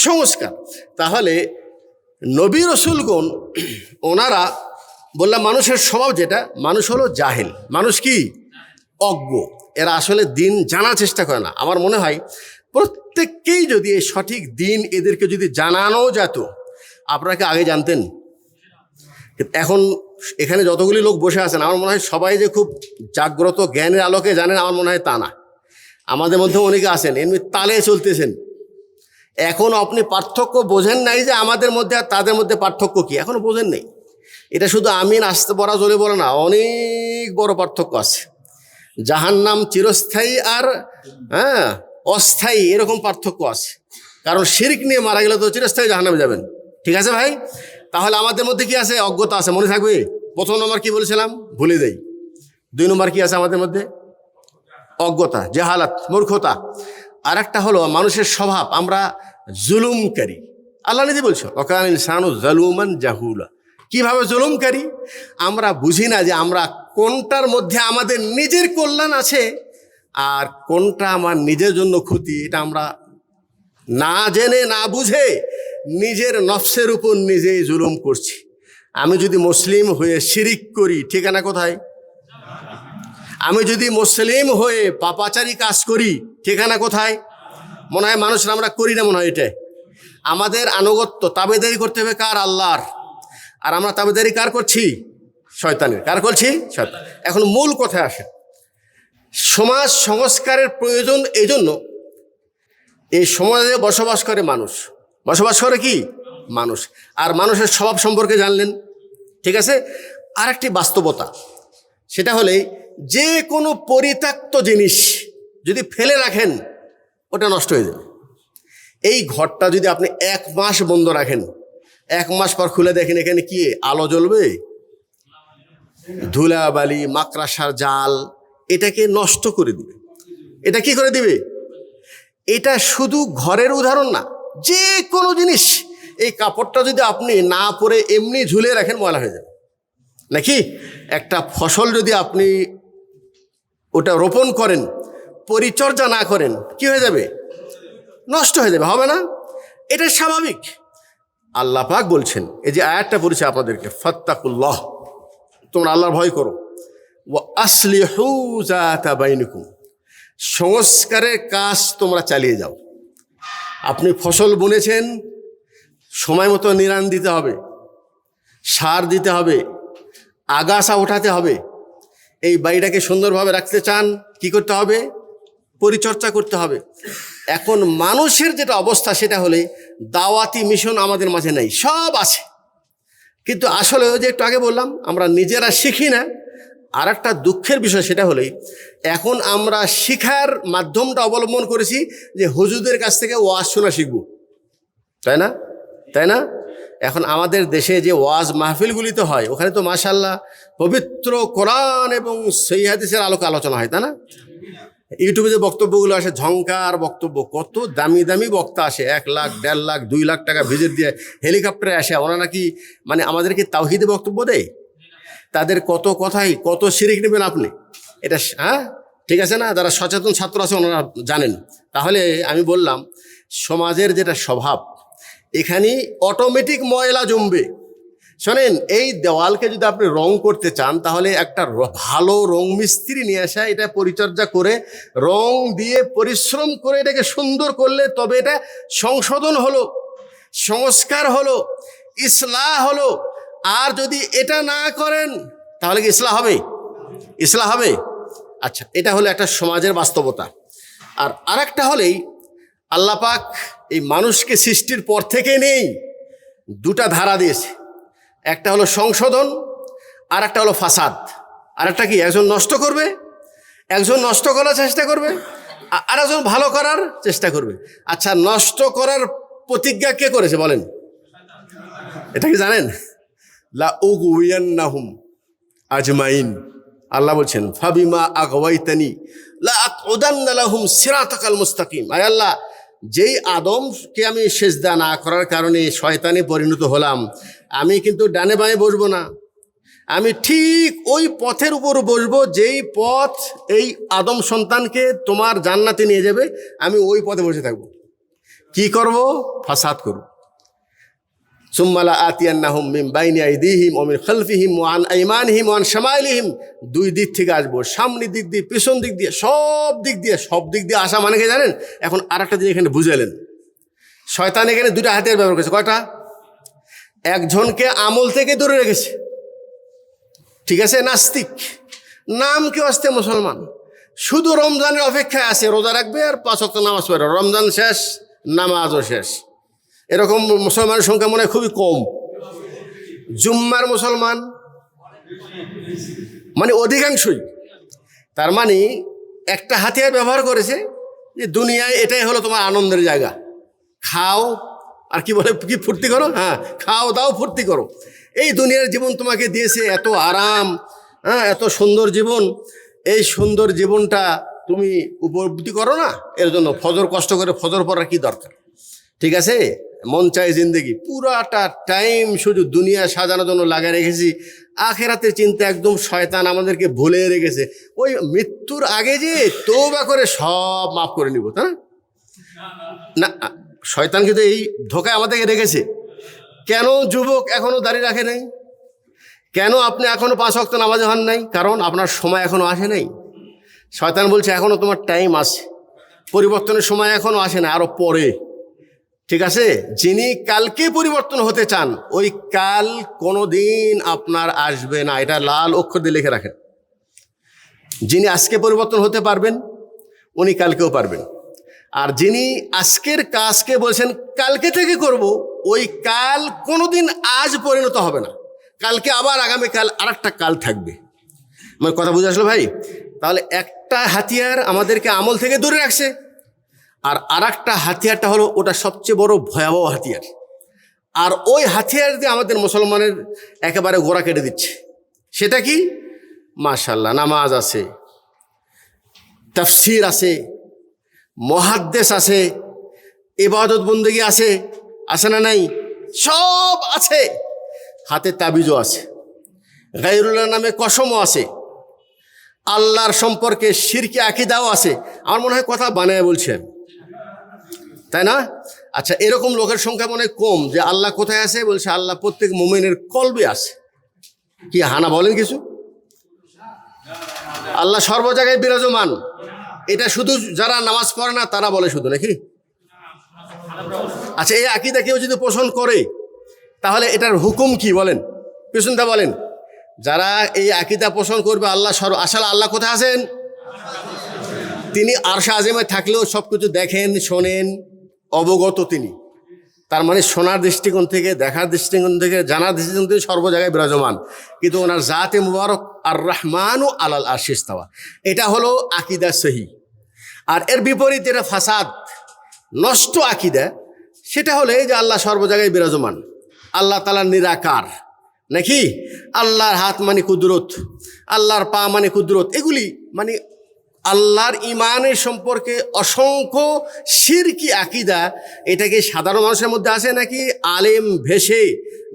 Speaker 1: সংস্কার। তাহলে নবী রসুলগণ ওনারা, বললাম মানুষের স্বভাব যেটা, মানুষ হলো জাহেল, মানুষ কি অজ্ঞ, এরা আসলে দিন জানার চেষ্টা করে না। আমার মনে হয় প্রত্যেককেই যদি এই সঠিক দিন এদেরকে যদি জানানো যেত, আপনারা কি আগে জানতেন? এখন এখানে যতগুলি লোক বসে আছেন আমার মনে হয় সবাই যে খুব জাগ্রত জ্ঞানের আলোকে জানেন, আমার মনে হয় তা না। আমাদের মধ্যে অনেকে আছেন এমনি তালে চলতেছেন। এখন আপনি পার্থক্য বোঝেন নাই যে আমাদের মধ্যে আর তাদের মধ্যে পার্থক্য কি, এখনো বোঝেন নেই। এটা শুধু আমিন আসতে পড়া চলে বলে না, অনেক বড় পার্থক্য আছে। জাহান্নাম চিরস্থায়ী আর অস্থায়ী এরকম পার্থক্য আছে। কারণ শিরক নিয়ে মারা গেলে তো চিরস্থায়ী জাহান্নামে যাবেন, ঠিক আছে ভাই? তাহলে আমাদের মধ্যে কি আছে? অজ্ঞতা আছে, মনে থাকবে। প্রথম নম্বর কি বলেছিলাম? ভুলে যাই। 2 নম্বর কি আছে আমাদের মধ্যে? অজ্ঞতা, জাহালাত, মূর্খতা। আর একটা হলো মানুষের স্বভাব, আমরা জুলুমকারী। আল্লাহ নিজে বলছো ওয়াকান ইনসানু জালুমান জাহুলা। কিভাবে জুলুমকারী? আমরা বুঝি না যে আমরা কোনটার মধ্যে আমাদের নিজের কল্যাণ আছে আর কোনটা আমার নিজের জন্য ক্ষতি। এটা আমরা না জেনে না বুঝে নিজের নফসের উপর নিজেই জুলুম করছি। আমি যদি মুসলিম হয়ে শিরিক করি, ঠিকানা কোথায়? আমি যদি মুসলিম হয়ে পাপাচারী কাজ করি, ঠিকানা কোথায়? মনে হয় মানুষরা আমরা করি না, মনে হয় এটা। আমাদের আনুগত্য তাবেদারি করতে হবে কার? আল্লাহর। আর আমরা তাবেদারি কার করছি? শয়তানের। কার করছি? শয়তান। এখন মূল কথায় আসে, সমাজ সংস্কারের প্রয়োজন এই জন্য এই সমাজে বসবাস করে মানুষ, বসবাস করে কি মানুষ, আর মানুষের স্বভাব সম্পর্কে জানলেন। ঠিক আছে, আর একটি বাস্তবতা, সেটা হলে যে কোনো পরিত্যক্ত জিনিস যদি ফেলে রাখেন ওটা নষ্ট হয়ে যাবে। এই ঘরটা যদি আপনি 1 মাস বন্ধ রাখেন, 1 মাস পর খুলে দেখেন এখানে কি আলো জ্বলবে? ধুলাবালি, মাকড়াসার জাল এটাকে নষ্ট করে দিবে। এটা কি করে দিবে? এটা শুধু ঘরের উদাহরণ না, যে কোনো জিনিস, এই কাপড়টা যদি আপনি না পরে এমনি ঝুলে রাখেন ময়লা হয়ে যাবে নাকি? একটা ফসল যদি আপনি ওটা রোপণ করেন, পরিচর্যা না করেন, কি হয়ে যাবে? নষ্ট হয়ে যাবে, হবে না? এটা স্বাভাবিক। আল্লাহ পাক বলছেন, এই যে আয়াতটা পড়েছে আপনাদেরকে, ফাত্তাকুল্লাহ, তোমরা আল্লাহর ভয় করো, ওয়া আসলিহু যাতা বাইনিকুম, সংস্কারের কাজ তোমরা চালিয়ে যাও। আপনি ফসল বুনেছেন, সময় মতো নিড়ান দিতে হবে, সার দিতে হবে, আগাছা ওঠাতে হবে। এই বাড়িটাকে সুন্দরভাবে রাখতে চান, কি করতে হবে? পরিচর্যা করতে হবে। এখন মানুষের যেটা অবস্থা সেটা হলে দাওয়াতি মিশন আমাদের মাঝে নেই, সব আছে, কিন্তু আসলে ওই যে একটু আগে বললাম আমরা নিজেরা শিখি না। আর একটা দুঃখের বিষয় সেটা হলে এখন আমরা শিখার মাধ্যমটা অবলম্বন করেছি যে হুজুরদের কাছ থেকে ওয়াজ শোনা শিখব, তাই না? তাই না? এখন আমাদের দেশে যে ওয়াজ মাহফিলগুলিতে হয় ওখানে তো মাশাআল্লাহ পবিত্র কোরআন এবং সহিহ হাদিসের আলোকে আলোচনা হয়, তাই না? ইউটিউবে যে বক্তব্যগুলো আসে, ঝংকার বক্তব্য, কত দামি দামি বক্তা আসে, 1 লাখ 1.5 লাখ 2 লাখ টাকা ভিজিট দিয়ে হেলিকপ্টারে আসে, ওরা নাকি মানে আমাদেরকে তাওহীদে বক্তব্য দেয়। তাদের কত কথাই কত শিরিক নেবেন আপনি, এটা হ্যাঁ ঠিক আছে না? যারা সচেতন ছাত্র আছে ওনারা জানেন। তাহলে আমি বললাম সমাজের যেটা স্বভাব, এখানে অটোমেটিক ময়লা জমবে। শোনেন, এই দেওয়ালকে যদি আপনি রং করতে চান তাহলে একটা ভালো রং মিস্ত্রি নিয়ে আসা, এটা পরিচর্যা করে রং দিয়ে পরিশ্রম করে এটাকে সুন্দর করলে তবে এটা সংশোধন হলো, সংস্কার হলো, ইসলাহ হলো। আর যদি এটা না করেন তাহলে কি ইসলাহ হবে? ইসলাহ হবে? আচ্ছা, এটা হলো একটা সমাজের বাস্তবতা। আর আরেকটা হলেই আল্লাহ পাক এই মানুষকে সৃষ্টির পর থেকে নেই 2টা ধারা দিয়েছে, একটা হলো সংশোধন আর একটা হলো ফাসাদ। আর একটা কি? একজন নষ্ট করবে, একজন নষ্ট করার চেষ্টা করবে, আর একজন ভালো করার চেষ্টা করবে। আচ্ছা, নষ্ট করার প্রতিজ্ঞা কে করেছে বলেন? এটা কি জানেন? লা উগওয়ান্নাহুম আজমাইন, আল্লাহ বলছেন ফাবিমা আগওয়াইতানি লা আকউদান্না লাহুম সিরাতাকাল মুস্তাকিম। আয় আল্লাহ, যেই আদমকে আমি সেজদা না করার কারণে শয়তানে পরিণত হলাম, আমি কিন্তু ডানে বাঁয়ে বসবো না, আমি ঠিক ওই পথের উপর বসবো যেই পথ এই আদম সন্তানকে তোমার জান্নাতে নিয়ে যাবে, আমি ওই পথে বসে থাকবো। কি করব? ফাসাদ করব। সুম্মা লা আতিয়ান্নাহুম মিন বাইনি আইদিহিম ওয়া মিন খালফিহিম ওয়া আন আইমানিহিম ওয়া আন শামাইলিহিম, 2 দিক থেকে আসবো, সামনের দিক দিয়ে, পিছন দিক দিয়ে, সব দিক দিয়ে আসা মানে কি জানেন? এখন আরেকটা জিনিস এখানে বুঝালেন, শয়তান এখানে 2টা হাতিয়ার ব্যবহার করেছে। কয়টা? একজনকে আমল থেকে দূরে রেখেছে, ঠিক আছে, নাস্তিক, নাম কেউ আসতে মুসলমান, শুধু রমজানের অপেক্ষায় আছে, রোজা রাখবে আর 5 ওয়াক্ত নামাজ পড়বে, রমজান শেষ নামাজও শেষ। এরকম মুসলমানের সংখ্যা মনে হয় খুবই কম। জুম্মার মুসলমান মানে অধিকাংশই। তার মানে একটা হাতিয়ার ব্যবহার করেছে যে দুনিয়ায় এটাই হলো তোমার আনন্দের জায়গা, খাও আর কি বলে, কি ফুর্তি করো, হ্যাঁ খাও দাও ফুর্তি করো। এই দুনিয়ার জীবন তোমাকে দিয়েছে এত আরাম, হ্যাঁ এত সুন্দর জীবন, এই সুন্দর জীবনটা তুমি উপলব্ধি করো না, এর জন্য ফজর কষ্ট করে ফজর পড়ার কি দরকার? ঠিক আছে, মন চাই জিন্দেগি, পুরাটা টাইম শুধু দুনিয়া সাজানোর জন্য লাগিয়ে রেখেছি, আখেরাতের চিন্তা একদম শয়তান আমাদেরকে ভুলে রেখেছে। ওই মৃত্যুর আগে যে তওবা করে সব মাফ করে নিব, তাই না? শয়তান কিন্তু এই ধোকায় আমাদেরকে রেখেছে। কেন যুবক এখনো দাঁড়িয়ে রাখে নাই? কেন আপনি এখনো 5 ওয়াক্ত নামাজে হন নাই? কারণ আপনার সময় এখনো আসে নাই। শয়তান বলছে এখনো তোমার টাইম আছে, পরিবর্তনের সময় এখনো আসে না, আরো পরে। ঠিক আছে, যিনি কালকে পরিবর্তন হতে চান ওই কাল কোনোদিন আপনার আসবে না, এটা লাল অক্ষর দিয়ে লিখে রাখেন। যিনি আজকে পরিবর্তন হতে পারবেন উনি কালকেও পারবেন, আর যিনি আজকের কাজকে বলছেন কালকে থেকে করব, ওই কাল কোনোদিন আজ পরিণত হবে না। কালকে আবার আগামীকাল আর একটা কাল থাকবে। আমার কথা বুঝে আসলো ভাই? তাহলে একটা হাতিয়ার আমাদেরকে আমল থেকে দূরে রাখছে, আর একটা হাতিয়ারটা হলো ওটা সবচেয়ে বড় ভয়াবহ হাতিয়ার। আর ওই হাতিয়ার দিয়ে আমাদের মুসলমানের একেবারে গোড়া কেটে দিচ্ছে। সেটা কি? মাশাআল্লাহ, নামাজ আছে, তাফসির আছে, মুহাদ্দিস আছে, ইবাদত বন্দেগী আছে, আছে না নাই? সব আছে। হাতে তাবিজও আছে, গায়রুল্লাহ নামে কসমও আছে, আল্লাহর সম্পর্কে শিরকি আকীদাও আছে। আমার মনে হয় কথা বানায় বলছেন, তাই না? আচ্ছা, এরকম লোকের সংখ্যা মনে হয় কম যে আল্লাহ কোথায় আছে বলছে। আল্লাহ প্রত্যেক মুমিনের কলবে আছে। কি হানা বলেন কিছু? আল্লাহ সর্ব জায়গায় বিরাজমান। এটা শুধু যারা নামাজ পড়ে না তারা বলে শুধু, নাকি? আচ্ছা, এই আকীদা কেউ যদি পোষণ করে তাহলে এটার হুকুম কি বলেন? পিছনটা বলেন। যারা এই আকীদা পোষণ করবে আল্লাহ আসলে আল্লাহ কোথায় আছেন? তিনি আরশে আজিমে থাকলেও সব কিছু দেখেন, শোনেন, অবগত তিনি। তার মানে শোনার দৃষ্টিকোণ থেকে, দেখার দৃষ্টিকোণ থেকে, জানার দৃষ্টিকোণ থেকে সর্ব জায়গায় বিরাজমান। কিন্তু ওনার জাতে মুবারক আর রহমানু আলাল আরশি ইস্তাওয়া, এটা হলো আকীদা সহি। আর এর বিপরীত যেটা ফাসাদ, নষ্ট আকীদা, সেটা হলো এই যে আল্লাহ সর্ব জায়গায় বিরাজমান, আল্লাহ তাআলা নিরাকার, নাকি? আল্লাহর হাত মানে কুদরত, আল্লাহর পা মানে কুদরত। এগুলি মানে আল্লাহর ইমানের সম্পর্কে অসংখ্য শিরকি আকীদা। এটাকে সাধারণ মানুষের মধ্যে আছে নাকি আলেম ভেসে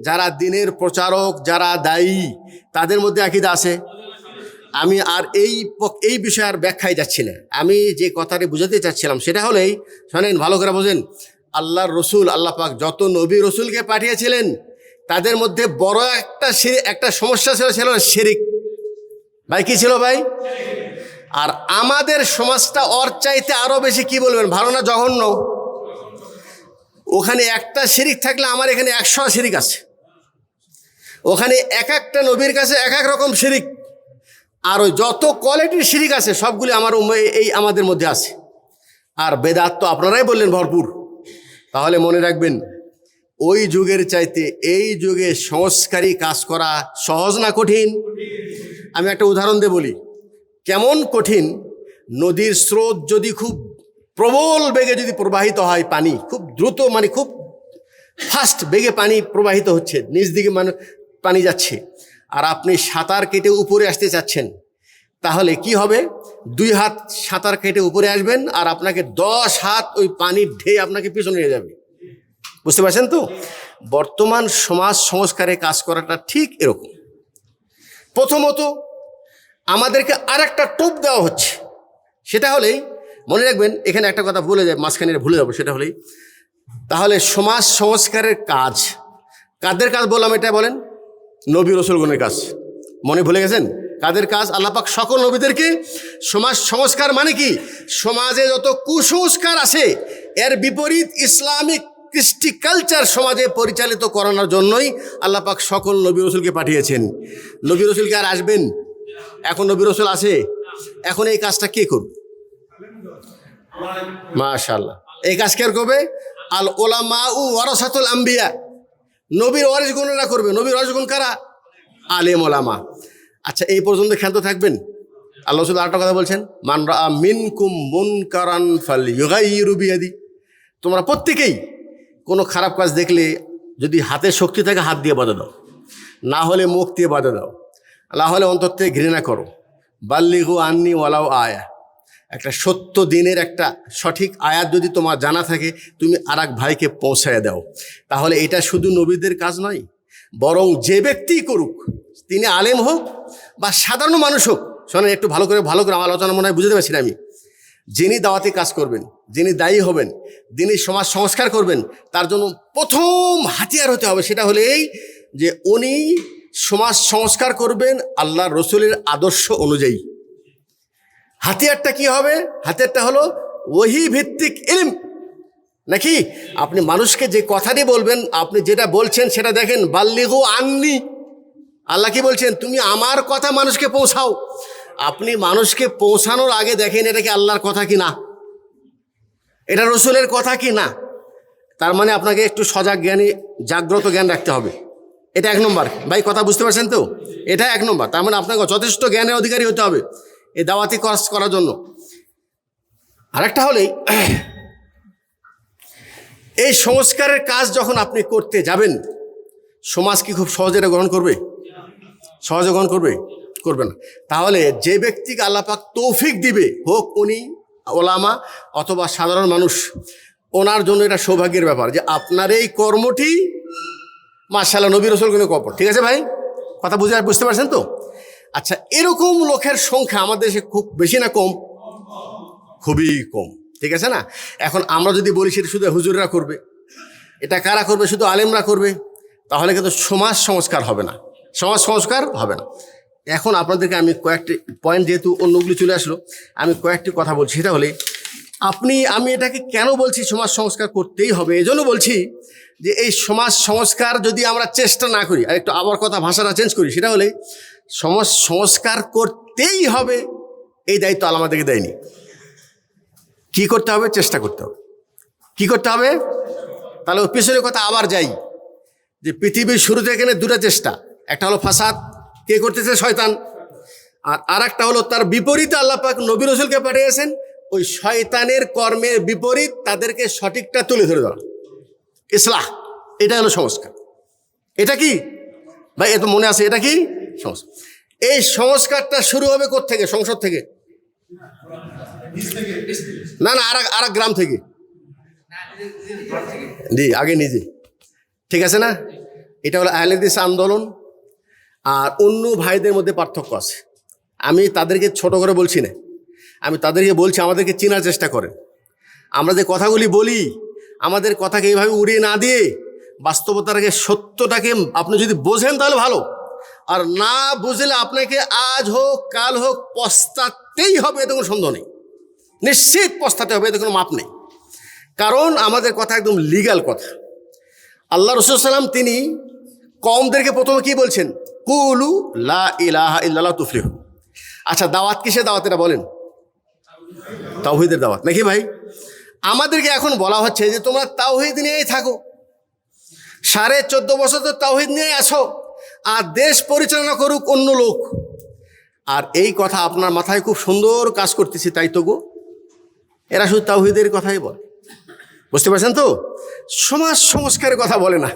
Speaker 1: যারা দিনের প্রচারক, যারা দায়ী, তাদের মধ্যে আকীদা আছে? আমি আর এই বিষয়ে আর ব্যাখ্যায় যাচ্ছি না। আমি যে কথাটি বুঝাতে চাচ্ছিলাম সেটা হলেই, শোনেন ভালো করে বোঝেন। আল্লাহর রসুল, আল্লাহ পাক যত নবী রসুলকে পাঠিয়েছিলেন তাদের মধ্যে বড় একটা সমস্যা ছিল শিরিক। ভাই কি ছিল ভাই? আর আমাদের সমাজটা ওর চাইতে আরো বেশি, কি বলবেন, ভালো না জঘন্য? ওখানে একটা শিরিক থাকলে আমার এখানে 100 শিরিক আছে। ওখানে এক একটা নবীর কাছে এক এক রকম শিরিক। আর ওই যত কোয়ালিটির শিরিক আছে সবগুলি আমাদের মধ্যে আছে। আর বেদাত তো আপনারাই বললেন ভরপুর। তাহলে মনে রাখবেন, ওই যুগের চাইতে এই যুগে সংস্কারী কাজ করা সহজ না কঠিন? আমি একটা উদাহরণ দিয়ে বলি কেমন কঠিন। নদীর স্রোত যদি খুব প্রবল বেগে যদি প্রবাহিত হয়, পানি খুব দ্রুত, মানে খুব ফাস্ট বেগে পানি প্রবাহিত হচ্ছে, নিচ দিকে পানি যাচ্ছে, আর আপনি সাঁতার কেটে উপরে আসতে চাচ্ছেন, তাহলে কি হবে? 2 হাত সাঁতার কেটে উপরে আসবেন আর আপনাকে 10 হাত ওই পানির ঢেউ আপনাকে পিছনে নিয়ে যাবে। বুঝতে পারছেন তো? বর্তমান সমাজ সংস্কারে কাজ করাটা ঠিক এরকম। প্রথমত আমাদেরকে আর একটা টোপ দেওয়া হচ্ছে। সেটা হলেই, মনে রাখবেন, এখানে একটা কথা ভুলে যায়, মাঝখানে ভুলে যাবো। সেটা হলেই, তাহলে সমাজ সংস্কারের কাজ কাদের কাজ বললাম? এটা বলেন, নবী রসুলগণের কাজ। মনে ভুলে গেছেন? কাদের কাজ? আল্লাহ পাক সকল নবীদেরকে সমাজ সংস্কার মানে কি? সমাজে যত কুসংস্কার আছে এর বিপরীত ইসলামিক কৃষ্টি কালচার সমাজে পরিচালিত করানোর জন্যই আল্লাহ পাক সকল নবী রসুলকে পাঠিয়েছেন। নবী রসুলকে আর আসবেন? এখন নবী রসুল আছে, এখন এই কাজটা কে করবে? মাশাআল্লাহ, এই কাজ কে করবে? আল উলামাউ ওয়ারাসাতুল আম্বিয়া, নবীর ওয়ারিসগণরা করবে। নবীর ওয়ারিসগণ কারা? আলেম ওলামা। আচ্ছা, এই পর্যন্ত ক্ষান্ত থাকবেন? আল্লাহ রাসূল আরেকটা কথা বলছেন, মান রাআ মিনকুম মুনকারান ফালইয়ুগাইয়িরু বিয়াদি। তোমরা প্রত্যেকেই কোনো খারাপ কাজ দেখলে যদি হাতের শক্তি থাকে হাত দিয়ে বাধা দাও, না হলে মুখ দিয়ে বাধা দাও, না হলে অন্তর থেকে ঘৃণা করো। বাল্লিগু আন্নি ওয়ালাউ আয়া, একটা সত্য দিনের একটা সঠিক আয়াত যদি তোমার জানা থাকে তুমি আর এক ভাইকে পৌঁছায় দাও। তাহলে এটা শুধু নবীদের কাজ নয়, বরং যে ব্যক্তিই করুক, তিনি আলেম হোক বা সাধারণ মানুষ হোক। শোনেন একটু ভালো করে আমার আলোচনা মনে হয় বুঝতে পারছি না আমি। যিনি দাওয়াতি কাজ করবেন, যিনি দায়ী হবেন, যিনি সমাজ সংস্কার করবেন, তার জন্য প্রথম হাতিয়ার হতে হবে সেটা হলো এই যে উনি সমাজ সংস্কার করবেন আল্লাহর রসুলের আদর্শ অনুযায়ী। হাতিয়ারটা কি হবে? হাতিয়ারটা হলো ওহী ভিত্তিক ইলম। নাকি আপনি মানুষকে যে কথাটি বলবেন, আপনি যেটা বলছেন সেটা দেখেন, বাল্লিগু আন্নি, আল্লাহ কি বলছেন? তুমি আমার কথা মানুষকে পৌঁছাও। আপনি মানুষকে পৌঁছানোর আগে দেখেন এটা কি আল্লাহর কথা কি না। এটা রসুলের কথা কি না? তার মানে আপনাকে একটু সজাগ জ্ঞানী, জাগ্রত জ্ঞান রাখতে হবে। এটা 1 নম্বর। ভাই কথা বুঝতে পারছেন তো? এটা 1 নম্বর। তার মানে আপনাকে যথেষ্ট জ্ঞানের অধিকারী হতে হবে এই দাওয়াতি কাজ করার জন্য। আরেকটা হলেই, এই সংস্কারের কাজ যখন আপনি করতে যাবেন, সমাজ কি খুব সহজে এটা গ্রহণ করবে? সহজে গ্রহণ করবে? করবে না। তাহলে যে ব্যক্তিকে আল্লাহ পাক তৌফিক দিবে, হোক উনি ওলামা অথবা সাধারণ মানুষ, ওনার জন্য এটা সৌভাগ্যের ব্যাপার যে আপনার এই কর্মটি মাশাআল্লাহ নবী রাসূল কোনো কপট। ঠিক আছে ভাই, কথা বুঝতে পারছেন তো? আচ্ছা, এরকম লোকের সংখ্যা আমাদের দেশে খুব বেশি না কম? খুবই কম। ঠিক আছে না? এখন আমরা যদি বলি সেটা শুধু হুজুররা করবে, এটা কারা করবে? শুধু আলেমরা করবে, তাহলে কিন্তু সমাজ সংস্কার হবে না, সমাজ সংস্কার হবে না। এখন আপনাদেরকে আমি কয়েকটি পয়েন্ট, যেহেতু অন্যগুলি চলে আসলো, আমি কয়েকটি কথা বলছি। সেটা হলে আমি এটাকে কেন বলছি সমাজ সংস্কার করতেই হবে? এই জন্য বলছি যে এই সমাজ সংস্কার যদি আমরা চেষ্টা না করি, আর একটু আবার কথা ভাষাটা চেঞ্জ করি, সেটা হলে সমাজ সংস্কার করতেই হবে, এই দায়িত্ব আল্লাহ আমাদেরকে দেয়নি। কি করতে হবে? চেষ্টা করতে হবে। কি করতে হবে? তাহলে ওই পিছনের কথা আবার যাই, যে পৃথিবীর শুরুতে এখানে 2টা চেষ্টা। একটা হলো ফাসাদ, কে করতেছে? শয়তান। আর একটা হলো তার বিপরীতে আল্লাহ পাক নবী রাসূলকে পাঠিয়েছেন, ওই শয়তানের কর্মের বিপরীত তাদেরকে সঠিকটা তুলে ধরে দেওয়া, ইসলাহ। এটা হলো সংস্কার। এটা কি ভাই? এত মনে আছে? এটা কি সংস্কার? এই সংস্কারটা শুরু হবে কোত্থেকে? সংসদ থেকে? না না, আর গ্রাম থেকে। জি, আগে নিজে। ঠিক আছে না? এটা হলো আহলে হাদিস আন্দোলন। আর অন্য ভাইদের মধ্যে পার্থক্য আছে। আমি তাদেরকে ছোট করে বলছি না, আমি তাদেরকে বলছি আমাদেরকে চেনার চেষ্টা করেন। আমরা যে কথাগুলি বলি, আমাদের কথাকে এইভাবে উড়িয়ে না দিয়ে বাস্তবতাকে, সত্যটাকে আপনি যদি বোঝেন তাহলে ভালো, আর না বুঝলে আপনাকে আজ হোক কাল হোক পস্তাতেই হবে, এতে কোনো সন্দেহ নেই। নিশ্চিত পস্তাতে হবে, এতে কোনো মাপ নেই। কারণ আমাদের কথা একদম লিগ্যাল কথা। আল্লাহ রাসূল সাল্লাম তিনি কওমদেরকে প্রথমে কি বলছেন? কুলু লা ইলাহা ইল্লাল্লাহ তুফলিহু। আচ্ছা, দাওয়াত কিসের দাওয়াত? এটা বলেন। তাওহীদের দাওয়াত নাকি ভাই? আমাদেরকে এখন বলা হচ্ছে যে তোমরা তাওহীদ নিয়েই থাকো, 14.5 বছর তো তাওহীদ নিয়েই আসো, আর দেশ পরিচালনা করুক অন্য লোক। আর এই কথা আপনার মাথায় খুব সুন্দর কাজ করতেছি, তাই তো গো। এরা শুধু তাওহীদের কথাই বলে, বুঝতে পারছেন তো? সমাজ সংস্কারের কথা বলে না।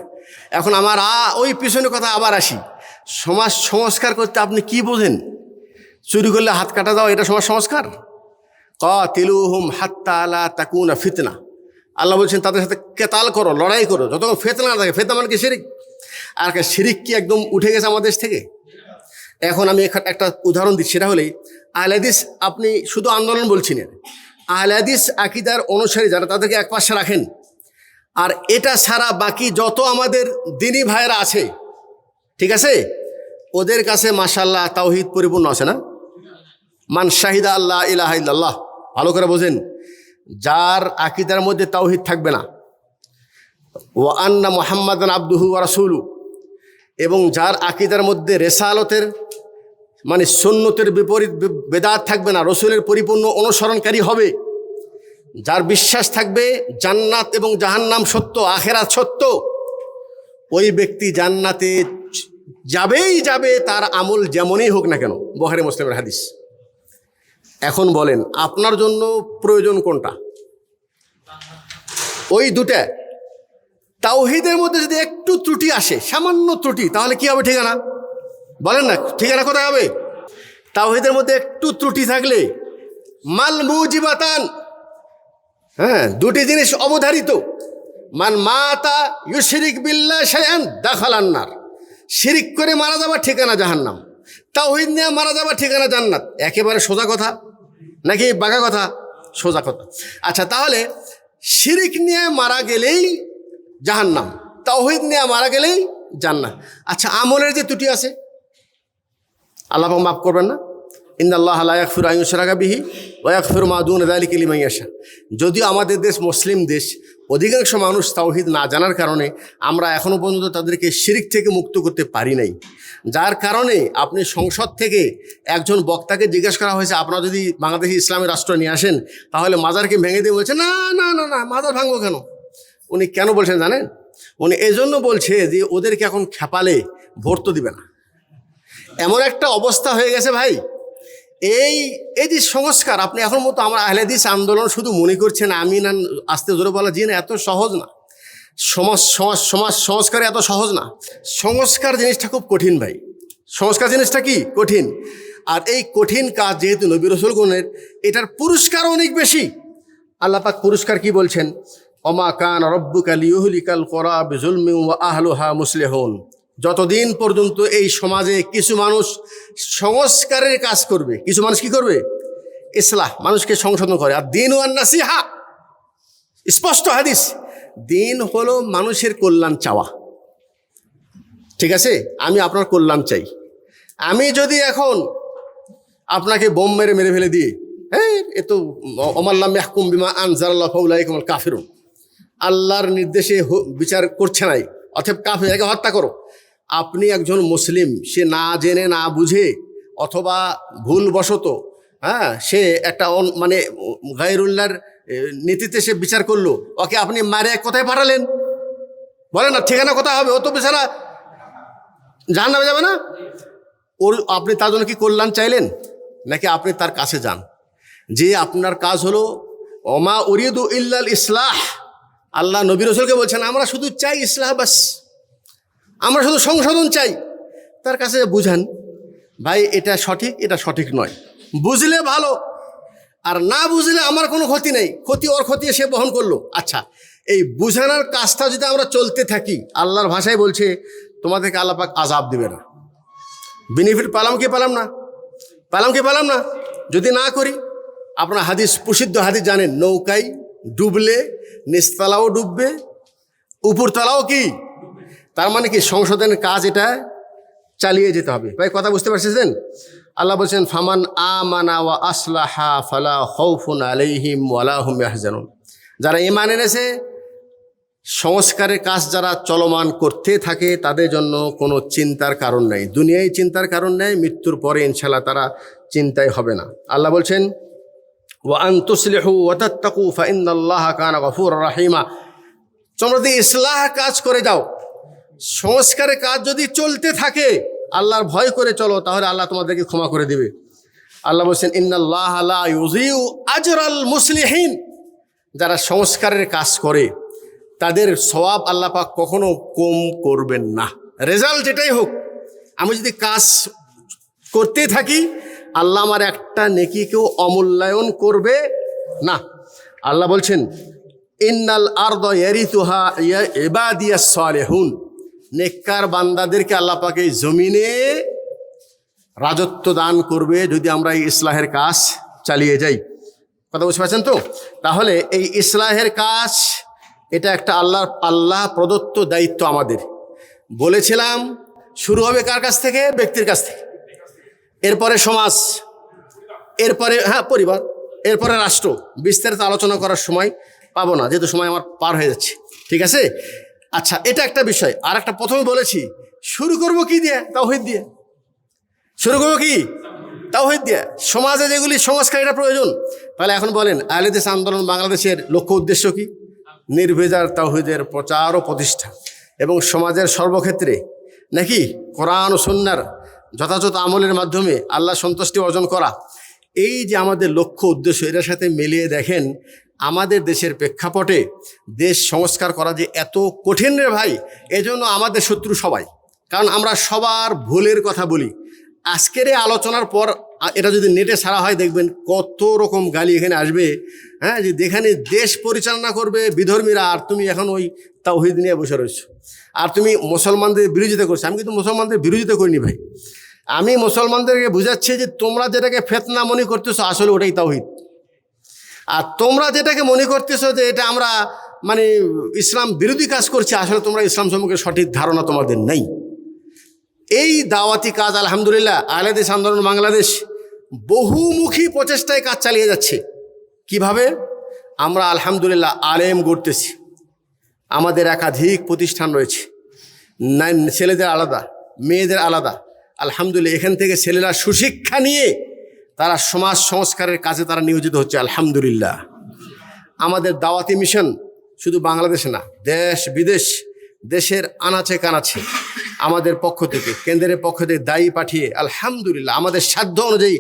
Speaker 1: এখন আমার ওই পিছনের কথা আবার আসি। সমাজ সংস্কার করতে আপনি কি বোঝেন? চুরি করলে হাত কাটা দাও, এটা সমাজ সংস্কার? কাতিলুহুম হাত্তা লা তাকুনা ফিতনা। আল্লাহ বলছেন তাদের সাথে কেতাল করো, লড়াই করো, যতক্ষণ ফিতনা না থাকে। ফিতনা মানে কি? শিরিক। আর শিরিক কি একদম উঠে গেছে আমাদের দেশ থেকে? এখন আমি একটা উদাহরণ দিচ্ছি। সেটা হলেই আহলে হাদিস, আপনি শুধু আন্দোলন বলছি না, আহলে হাদিস আকীদার অনুসারী যারা, তাদেরকে একপাশে রাখেন। আর এটা ছাড়া বাকি যত আমাদের দিনী ভাইয়েরা আছে, ঠিক আছে, ওদের কাছে মাশাআল্লাহ তাওহীদ পরিপূর্ণ আছে না? মান শাহিদা আল্লাহ ইলাহা ইল্লাল্লাহ, ভালো করে বোঝেন, যার আকীদার মধ্যে তাওহীদ থাকবে না, ওয়া আন্না মুহাম্মাদান আবদুহু ওয়া রাসূলুহু, এবং যার আকীদার মধ্যে রেসালতের মানে সুন্নতের বিপরীত বেদাত থাকবে না, রসুলের পরিপূর্ণ অনুসরণকারী হবে, যার বিশ্বাস থাকবে জান্নাত এবং জাহান্নাম সত্য, আখেরাত সত্য, ওই ব্যক্তি জান্নাতে যাবেই যাবে, তার আমল যেমনই হোক না কেন। বুখারী মুসলিমের হাদিস। এখন বলেন আপনার জন্য প্রয়োজন কোনটা? ওই দুটা। তাওহীদের মধ্যে যদি একটু ত্রুটি আসে, সামান্য ত্রুটি, তাহলে কি হবে ঠিকানা? বলেন না, ঠিকানা কোথায় হবে? তাওহীদের মধ্যে একটু ত্রুটি থাকলে মাল মুজিবাতান, হ্যাঁ, 2টি জিনিস অবধারিত। মান মাতা ইউশরিক বিল্লাহ শাইআন দাখালান নার। শিরিক করে মারা যাবার ঠিকানা জাহান্নাম, তাওহীদ নিয়ে মারা যাবার ঠিকানা জান্নাত। একেবারে সোজা কথা নাকি বাঁকা কথা? সোজা কথা। আচ্ছা, তাহলে শিরিক নিয়ে মারা গেলেই জাহান্নাম, তাওহীদ নিয়ে মারা গেলেই জান্নাত। আচ্ছা, আমলের যে ত্রুটি আছে, আল্লাহ পাক মাফ করবেন না? ইন্নাল্লাহা লা ইয়াগফিরু আন ইউশরাকা বিহি ওয়া ইয়াগফিরু মা দুনা যালিকা লিমান ইয়াশা। যদিও আমাদের দেশ মুসলিম দেশ, অধিকাংশ মানুষ তাওহীদ না জানার কারণে আমরা এখনও পর্যন্ত তাদেরকে শিরক থেকে মুক্ত করতে পারি নাই। যার কারণে আপনি সংসদ থেকে একজন বক্তাকে জিজ্ঞেস করা হয়েছে, আপনারা যদি বাংলাদেশে ইসলামী রাষ্ট্র নিয়ে আসেন তাহলে মাজারকে ভেঙে দিয়ে বলছে না না না না, মাজার ভাঙবো কেন? উনি কেন বলছেন জানেন? উনি এজন্য বলছে যে ওদেরকে এখন খেপালে ভোট তো দিবে না। এমন একটা অবস্থা হয়ে গেছে ভাই। এই যে সংস্কার, আপনি এখন মতো আমরা আহলে হাদিস আন্দোলন শুধু মনে করছেন আমি না আস্তে জোরে বলা জি না, এত সহজ না। সমাজ সংস্কার এত সহজ না। সংস্কার জিনিসটা খুব কঠিন ভাই। সংস্কার জিনিসটা কি কঠিন। আর এই কঠিন কাজ যেহেতু নবী রাসূলগণের, এটার পুরস্কার অনেক বেশি। আল্লাহ পাক পুরস্কার কি বলছেন? ওমা কান রব্বুকা লিয়ুহলিকাল কুরা বিজুলমি ওয়া আহলুহা মুসলিহুন। যতদিন পর্যন্ত এই সমাজে কিছু মানুষ সংস্কারের কাজ করবে, কিছু মানুষ কি করবে? ইসলাহ, মানুষকে সংশোধন করে। আর দ্বীন ওয়ান নাসিহা, স্পষ্ট হাদিস, দ্বীন হলো মানুষের কল্যাণ চাওয়া। ঠিক আছে, আমি আপনার কল্যাণ চাই। আমি যদি এখন আপনাকে বোম মেরে ফেলে দিই, হ্যাঁ এ তো ওমাল্লাম ইয়াহকুম বিমা আনজালাল্লাহু ফাউলাইকা হুমুল কাফিরুন, আল্লাহর নির্দেশে বিচার করছে নাই, অতএব কাফির, একে হত্যা করো। আপনি একজন মুসলিম, সে না জেনে না বুঝে অথবা ভুলবশত, হ্যাঁ সে একটা মানে গায়রুল্লাহর নীতিতে সে বিচার করলো, ওকে আপনি মারে কোথায় পাঠালেন? বলেন না, ঠিকানা কোথায় হবে? ও তো বেচারা জাহান্নামে যাবে না? ওর আপনি তার জন্য কি কল্যাণ চাইলেন? নাকি আপনি তার কাছে যান যে আপনার কাজ হলো ওমা উরিদু ইল্লাল ইসলাহ। আল্লাহ নবী রাসূলকে বলছেন আমরা শুধু চাই ইসলাহ, বাস, আমরা শুধু সংশোধন চাই। তার কাছে বুঝান, ভাই এটা সঠিক, এটা সঠিক নয়, বুঝলে ভালো, আর না বুঝলে আমার কোনো ক্ষতি নেই, ক্ষতি ওর ক্ষতি সে বহন করলো। আচ্ছা, এই বুঝানোর কাজটা যদি আমরা চলতে থাকি, আল্লাহর ভাষায় বলছে তোমাদেরকে আল্লাহ পাক আযাব দিবে না। বেনিফিট পেলাম কি পেলাম না? পেলাম কি পেলাম না? যদি না করি, আপনার হাদিস, প্রসিদ্ধ হাদিস জানেন, নৌকায় ডুবলে নিচতলাও ডুববে, উপরতলাও কি। তার মানে কি সংশোধনের কাজ এটা চালিয়ে যেতে হবে। ভাই কথা বুঝতে পারছেন? আল্লাহ বলছেন ফামান আমানা ওয়া আসলাহা ফালা খাউফুন আলাইহিম ওয়ালা হুম ইয়াহজানুন। যারা ঈমান এনেছে, সংস্কারের কাজ যারা চলমান করতে থাকে, তাদের জন্য কোনো চিন্তার কারণ নেই। দুনিয়ায় চিন্তার কারণ নেই, মৃত্যুর পরে ইনশাআল্লাহ তারা চিন্তাই হবে না। আল্লাহ বলছেন ওয়া আন তুসলিহু ওয়া তাত্তাকু ফা ইন্নাল্লাহা কানা গফুরুর রাহিমা। তোমরা যদি ইসলাহ কাজ করে যাও, সংস্কারের কাজ যদি চলতে থাকে, আল্লাহর ভয় করে চলো, তাহলে আল্লাহ তোমাদেরকে ক্ষমা করে দিবে। আল্লাহ বলছেন ইন্নাল্লাহা লা ইউযিউ আজরাল মুসলিহিন। যারা সংস্কারের কাজ করে তাদের সওয়াব আল্লাহ পাক কখনো কম করবেন না। রেজাল্ট যেটাই হোক, আমি যদি কাজ করতে থাকি, আল্লাহ আমার একটা নেকিকেও অমূল্যায়ন করবে না। আল্লাহ বলছেন ইন্নাল আরদা ইয়ারিসুহা ইবাদিয়াস সালিহুন। নেককার বান্দাদেরকে আল্লাহ পাক এই জমিনে রাজত্ব দান করবে যদি আমরা এই ইসলাহের কাজ চালিয়ে যাই। কথা বুঝতে পারছেন তো? তাহলে এই ইসলাহের কাজ, এটা একটা আল্লাহ প্রদত্ত দায়িত্ব আমাদের। বলেছিলাম শুরু হবে কার কাছ থেকে? ব্যক্তির কাছ থেকে, এরপরে সমাজ, এরপরে পরিবার, এরপরে রাষ্ট্র। বিস্তারিত আলোচনা করার সময় পাবো না, যেহেতু সময় আমার পার হয়ে যাচ্ছে। ঠিক আছে, আচ্ছা, এটা একটা বিষয়। আর একটা প্রথমে বলেছি শুরু করবো কি দিয়ে? তাওহীদ দিয়ে। শুরু করবো কি? তাওহীদ দিয়ে। সমাজে যেগুলি সংস্কার, এটা প্রয়োজন। তাহলে এখন বলেন, আহলে হাদিস আন্দোলন বাংলাদেশের লক্ষ্য উদ্দেশ্য কি? নির্ভেজাল তাওহীদের প্রচার ও প্রতিষ্ঠা এবং সমাজের সর্বক্ষেত্রে নাকি কোরআন ও সুন্নাহর যথাযথ আমলের মাধ্যমে আল্লাহ সন্তুষ্টি অর্জন করা। এই যে আমাদের লক্ষ্য উদ্দেশ্য, এটার সাথে মিলিয়ে দেখেন আমাদের দেশের প্রেক্ষাপটে দেশ সংস্কার করা যে এত কঠিন রে ভাই। এজন্য আমাদের শত্রু সবাই, কারণ আমরা সবার ভুলের কথা বলি। আজকের এই আলোচনার পর এটা যদি নেটে ছাড়া হয়, দেখবেন কত রকম গালি এখানে আসবে। হ্যাঁ, যে যেখানে দেশ পরিচালনা করবে বিধর্মীরা, আর তুমি এখন ওই তাওহীদ নিয়ে বসে রয়েছো, আর তুমি মুসলমানদের বিরোধিতা করছো। আমি কিন্তু মুসলমানদের বিরোধিতা করিনি ভাই, আমি মুসলমানদেরকে বুঝাচ্ছি যে তোমরা যেটাকে ফিতনা মনে করতেছো, আসলে ওটাই তাওহীদ। আর তোমরা যেটাকে মনে করতেছো যে এটা আমরা মানে ইসলাম বিরোধী কাজ করছি, আসলে তোমরা ইসলাম সম্পর্কে সঠিক ধারণা তোমাদের নেই। এই দাওয়াতি কাজ আলহামদুলিল্লাহ আহলে হাদিস আন্দোলন বাংলাদেশ বহুমুখী প্রচেষ্টায় কাজ চালিয়ে যাচ্ছে। কিভাবে? আমরা আলহামদুলিল্লাহ আলেম গড়তেছি, আমাদের একাধিক প্রতিষ্ঠান রয়েছে, ছেলেদের আলাদা মেয়েদের আলাদা। আলহামদুলিল্লাহ এখান থেকে ছেলেরা সুশিক্ষা নিয়ে তারা সমাজ সংস্কারের কাজে তারা নিয়োজিত হচ্ছে আলহামদুলিল্লাহ। আমাদের দাওয়াতি মিশন শুধু বাংলাদেশে না, দেশ বিদেশ, দেশের আনাচে কানাচে আমাদের পক্ষ থেকে, কেন্দ্রের পক্ষ থেকে দায়ী পাঠিয়ে আলহামদুলিল্লাহ আমাদের সাধ্য অনুযায়ী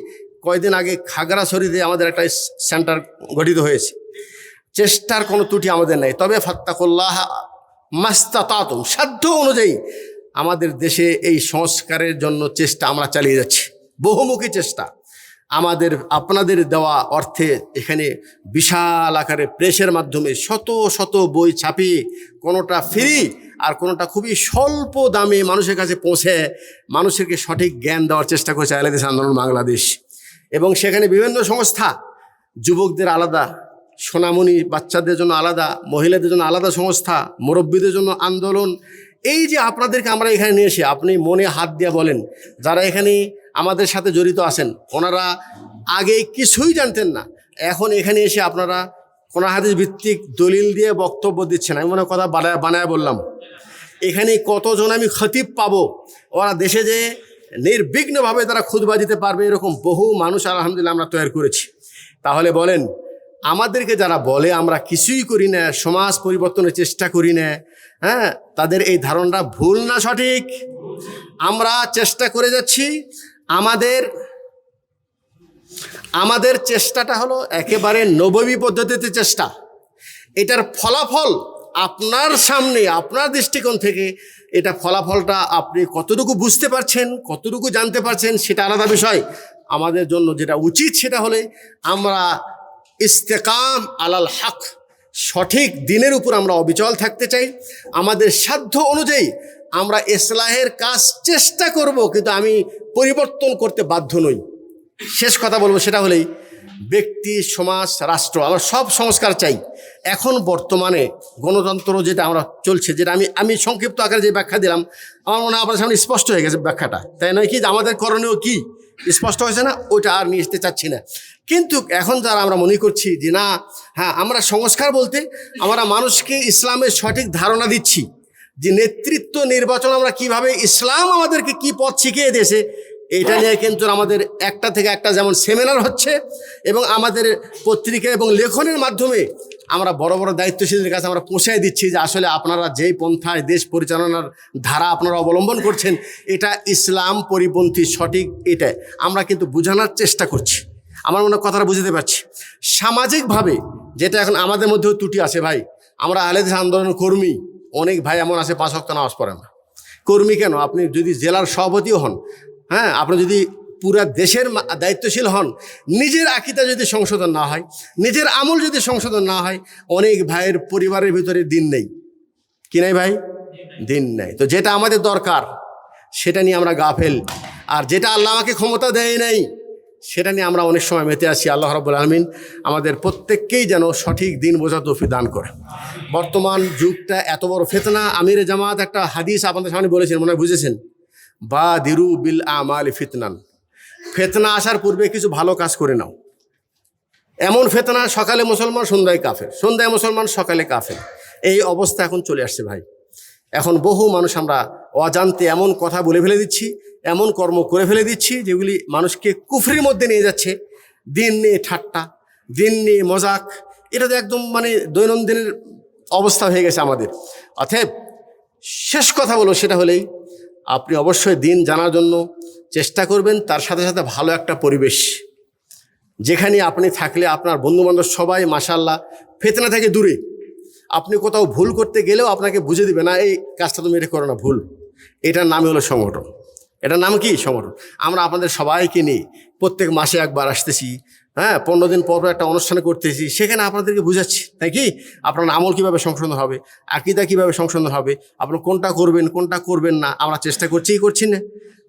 Speaker 1: কয়েকদিন আগে খাগড়াছড়িতে আমাদের একটা সেন্টার গঠিত হয়েছে। চেষ্টার কোনো ত্রুটি আমাদের নেই, তবে ফাত্তাকুল্লাহ মাস্তাতাতুম, সাধ্য অনুযায়ী আমাদের দেশে এই সংস্কারের জন্য চেষ্টা আমরা চালিয়ে যাচ্ছি, বহুমুখী চেষ্টা। আমাদের আপনাদের দেওয়া অর্থে এখানে বিশাল আকারে প্রেসের মাধ্যমে শত শত বই ছাপিয়ে, কোনোটা ফ্রি আর কোনোটা খুবই স্বল্প দামে মানুষের কাছে পৌঁছে মানুষকে সঠিক জ্ঞান দেওয়ার চেষ্টা করেছে আহলে হাদিস আন্দোলন বাংলাদেশ। এবং সেখানে বিভিন্ন সংস্থা, যুবকদের আলাদা, সোনামণি বাচ্চাদের জন্য আলাদা, মহিলাদের জন্য আলাদা সংস্থা, মুরব্বীদের জন্য আন্দোলন। এই যে আপনাদেরকে আমরা এখানে নিয়ে এসে, আপনি মনে হাত দিয়ে বলেন, যারা এখানে আমাদের সাথে জড়িত আছেন ওনারা আগে কিছুই জানতেন না, এখন এখানে এসে আপনারা কোরআন হাদিস ভিত্তিক দলিল দিয়ে বক্তব্য দিচ্ছেন। আমি মনে কথা বানায় বললাম, এখানে কতজন আমি খতিব পাবো, ওরা দেশে যে নির্বিঘ্নভাবে তারা খুতবা দিতে পারবে, এরকম বহু মানুষ আলহামদুলিল্লাহ আমরা তৈরি করেছি। তাহলে বলেন, আমাদেরকে যারা বলে আমরা কিছুই করি না, সমাজ পরিবর্তনের চেষ্টা করি না, হ্যাঁ, তাদের এই ধারণাটা ভুল না সঠিক? আমরা চেষ্টা করে যাচ্ছি। আমাদের চেষ্টাটা হলো একেবারে নববী পদ্ধতিতে চেষ্টা। এটার ফলাফল আপনার সামনে, আপনার দৃষ্টিকোণ থেকে এটা ফলাফলটা আপনি কতটুকু বুঝতে পারছেন, কতটুকু জানতে পারছেন সেটা আলাদা বিষয়। আমাদের জন্য যেটা উচিত সেটা হলে আমরা ইস্তেকাম আলাল হক, সঠিক দিনের উপর আমরা অবিচল থাকতে চাই। আমাদের সাধ্য অনুযায়ী আমরা ইসলাহের কাজ চেষ্টা করব, কিন্তু আমি পরিবর্তন করতে বাধ্য নই। শেষ কথা বলবো, সেটা হলেই ব্যক্তি, সমাজ, রাষ্ট্র, আমরা সব সংস্কার চাই। এখন বর্তমানে গণতন্ত্র যেটা আমরা চলছে, যেটা আমি সংক্ষিপ্ত আকারে যে ব্যাখ্যা দিলাম, আমার মনে হয় আপনার সামনে স্পষ্ট হয়ে গেছে ব্যাখ্যাটা, তাই নয় কি? যে আমাদের করণীয় কি স্পষ্ট হয়েছে না? ওইটা আর নিয়ে আসতে চাচ্ছি না। কিন্তু এখন যারা আমরা মনে করছি যে না, হ্যাঁ, আমরা সংস্কার বলতে আমরা মানুষকে ইসলামের সঠিক ধারণা দিচ্ছি, যে নেতৃত্ব নির্বাচন আমরা কিভাবে, ইসলাম আমাদেরকে কি পথ শিখিয়ে দিয়েছে, এইটা নিয়ে কিন্তু আমাদের একটা থেকে একটা যেমন সেমিনার হচ্ছে, এবং আমাদের পত্রিকা এবং লেখনের মাধ্যমে আমরা বড় বড় দায়িত্বশীলদের কাছে আমরা পৌঁছায় দিচ্ছি যে আসলে আপনারা যেই পন্থায় দেশ পরিচালনার ধারা আপনারা অবলম্বন করছেন এটা ইসলাম পরিপন্থী, সঠিক। এটা আমরা কিন্তু বোঝানোর চেষ্টা করছি। আমার মনে হয় কথাটা বুঝতে পারছি। সামাজিকভাবে যেটা এখন আমাদের মধ্যেও ত্রুটি আছে ভাই, আমরা আহলে হাদিস আন্দোলনের কর্মী, অনেক ভাই এমন আছে 5 ওয়াক্ত নামাজ পড়ে না। কর্মী কেন, আপনি যদি জেলার সভাপতিও হন, হ্যাঁ, আপনি যদি পুরা দেশের দায়িত্বশীল হন, নিজের আকীদা যদি সংশোধন না হয়, নিজের আমল যদি সংশোধন না হয়, অনেক ভাইয়ের পরিবারের ভিতরে দিন নেই। কি নাই ভাই? দিন নেই। তো যেটা আমাদের দরকার সেটা নিয়ে আমরা গাফেল, আর যেটা আল্লাহ আমাকে ক্ষমতা দেয় নাই সেটা নিয়ে আমরা অনেক সময় মেতে আসি। আল্লাহ রাব্বুল আলামিন আমাদের প্রত্যেককেই যেন সঠিক দিন বোঝার তৌফিক দান করে। বর্তমান যুগটা এত বড় ফিতনা। আমিরে জামাত একটা হাদিস আপনাদের সামনে বলেছেন, মনে হয় বুঝেছেন, বাদিরু বিল আমাল ফিতনান, ফিতনা আসার পূর্বে কিছু ভালো কাজ করে নাও। এমন ফিতনা, সকালে মুসলমান সন্ধ্যায় কাফের, সন্ধ্যায় মুসলমান সকালে কাফের, এই অবস্থা এখন চলে আসছে ভাই। এখন বহু মানুষ আমরা অজান্তে এমন কথা বলে ফেলে দিচ্ছি, এমন কর্ম করে ফেলে দিচ্ছি যেগুলি মানুষকে কুফরির মধ্যে নিয়ে যাচ্ছে। দিন নিয়ে ঠাট্টা, দিন নিয়ে মজাক, এটা তো একদম মানে দৈনন্দিনের অবস্থা হয়ে গেছে আমাদের। অতএব শেষ কথা বলো, সেটা হলেই আপনি অবশ্যই দিন জানার জন্য চেষ্টা করবেন, তার সাথে সাথে ভালো একটা পরিবেশ যেখানে আপনি থাকলে আপনার বন্ধুবান্ধব সবাই মাশাআল্লাহ ফিতনা থেকে দূরে। আপনি কোথাও ভুল করতে গেলেও আপনাকে বুঝে দিবে না, এই কাজটা তুমি এটা করো না, ভুল। এটার নামই হলো সংগঠন। এটার নাম কি? সংগঠন। আমরা আপনাদের সবাইকে নিয়ে প্রত্যেক মাসে একবার আসতেছি, হ্যাঁ, 15 দিন পর একটা অনুষ্ঠান করতেছি, সেখানে আপনাদেরকে বুঝাচ্ছি, তাই কি আপনার আমল কীভাবে সংশোধন হবে, আকীদা কীভাবে সংশোধন হবে, আপনার কোনটা করবেন কোনটা করবেন না, আমরা চেষ্টা করছি না?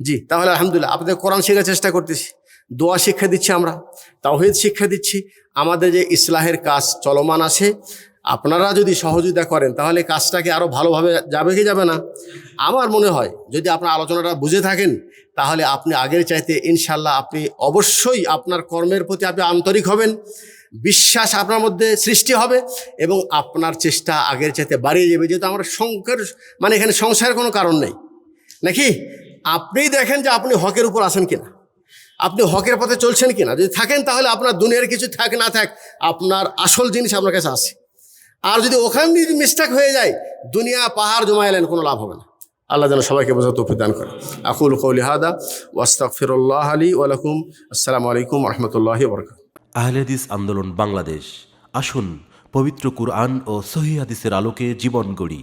Speaker 1: জি, তাহলে আলহামদুলিল্লাহ আপনাদের কোরআন শেখার চেষ্টা করতেছি, দোয়া শিক্ষা দিচ্ছি, আমরা তাওহীদ শিক্ষা দিচ্ছি। আমাদের যে ইসলাহের কাজ চলমান আছে, আপনারা যদি সহযোগিতা করেন তাহলে কাজটাকে আরও ভালোভাবে যাবে কি যাবে না? আমার মনে হয় যদি আপনার আলোচনাটা বুঝে থাকেন তাহলে আপনি আগের চাইতে ইনশাল্লাহ আপনি অবশ্যই আপনার কর্মের প্রতি আপনি আন্তরিক হবেন, বিশ্বাস আপনার মধ্যে সৃষ্টি হবে এবং আপনার চেষ্টা আগের চাইতে বাড়িয়ে যাবে। যেহেতু আমরা মানে এখানে সংশয়ের কোনো কারণ নেই নাকি? আপনি দেখেন যে আপনি হকের উপর আছেন কিনা, আপনি হকের পথে চলছেন কিনা। যদি থাকেন তাহলে আপনার দুনিয়ার কিছু থাক না থাক আপনার আসল জিনিস আপনার কাছে আছে। আর যদি ওখানে যদি মিস্টেক হয়ে যায় দুনিয়া পাহাড় জমা এলেন কোনো লাভ হবে না। আল্লাহ যেন সবাইকে বোঝার তৌফিক দান করে। আকুলু কওলি হাদা ওয়াস্তাগফিরুল্লাহ লি ওয়া লাকুম। আসসালামু আলাইকুম ওয়া রাহমাতুল্লাহি ওয়া বারাকাতুহু।
Speaker 2: আহলে হাদিস আন্দোলন বাংলাদেশ, আসুন পবিত্র কুরআন ও সহিহ হাদিসের আলোকে জীবন গড়ি।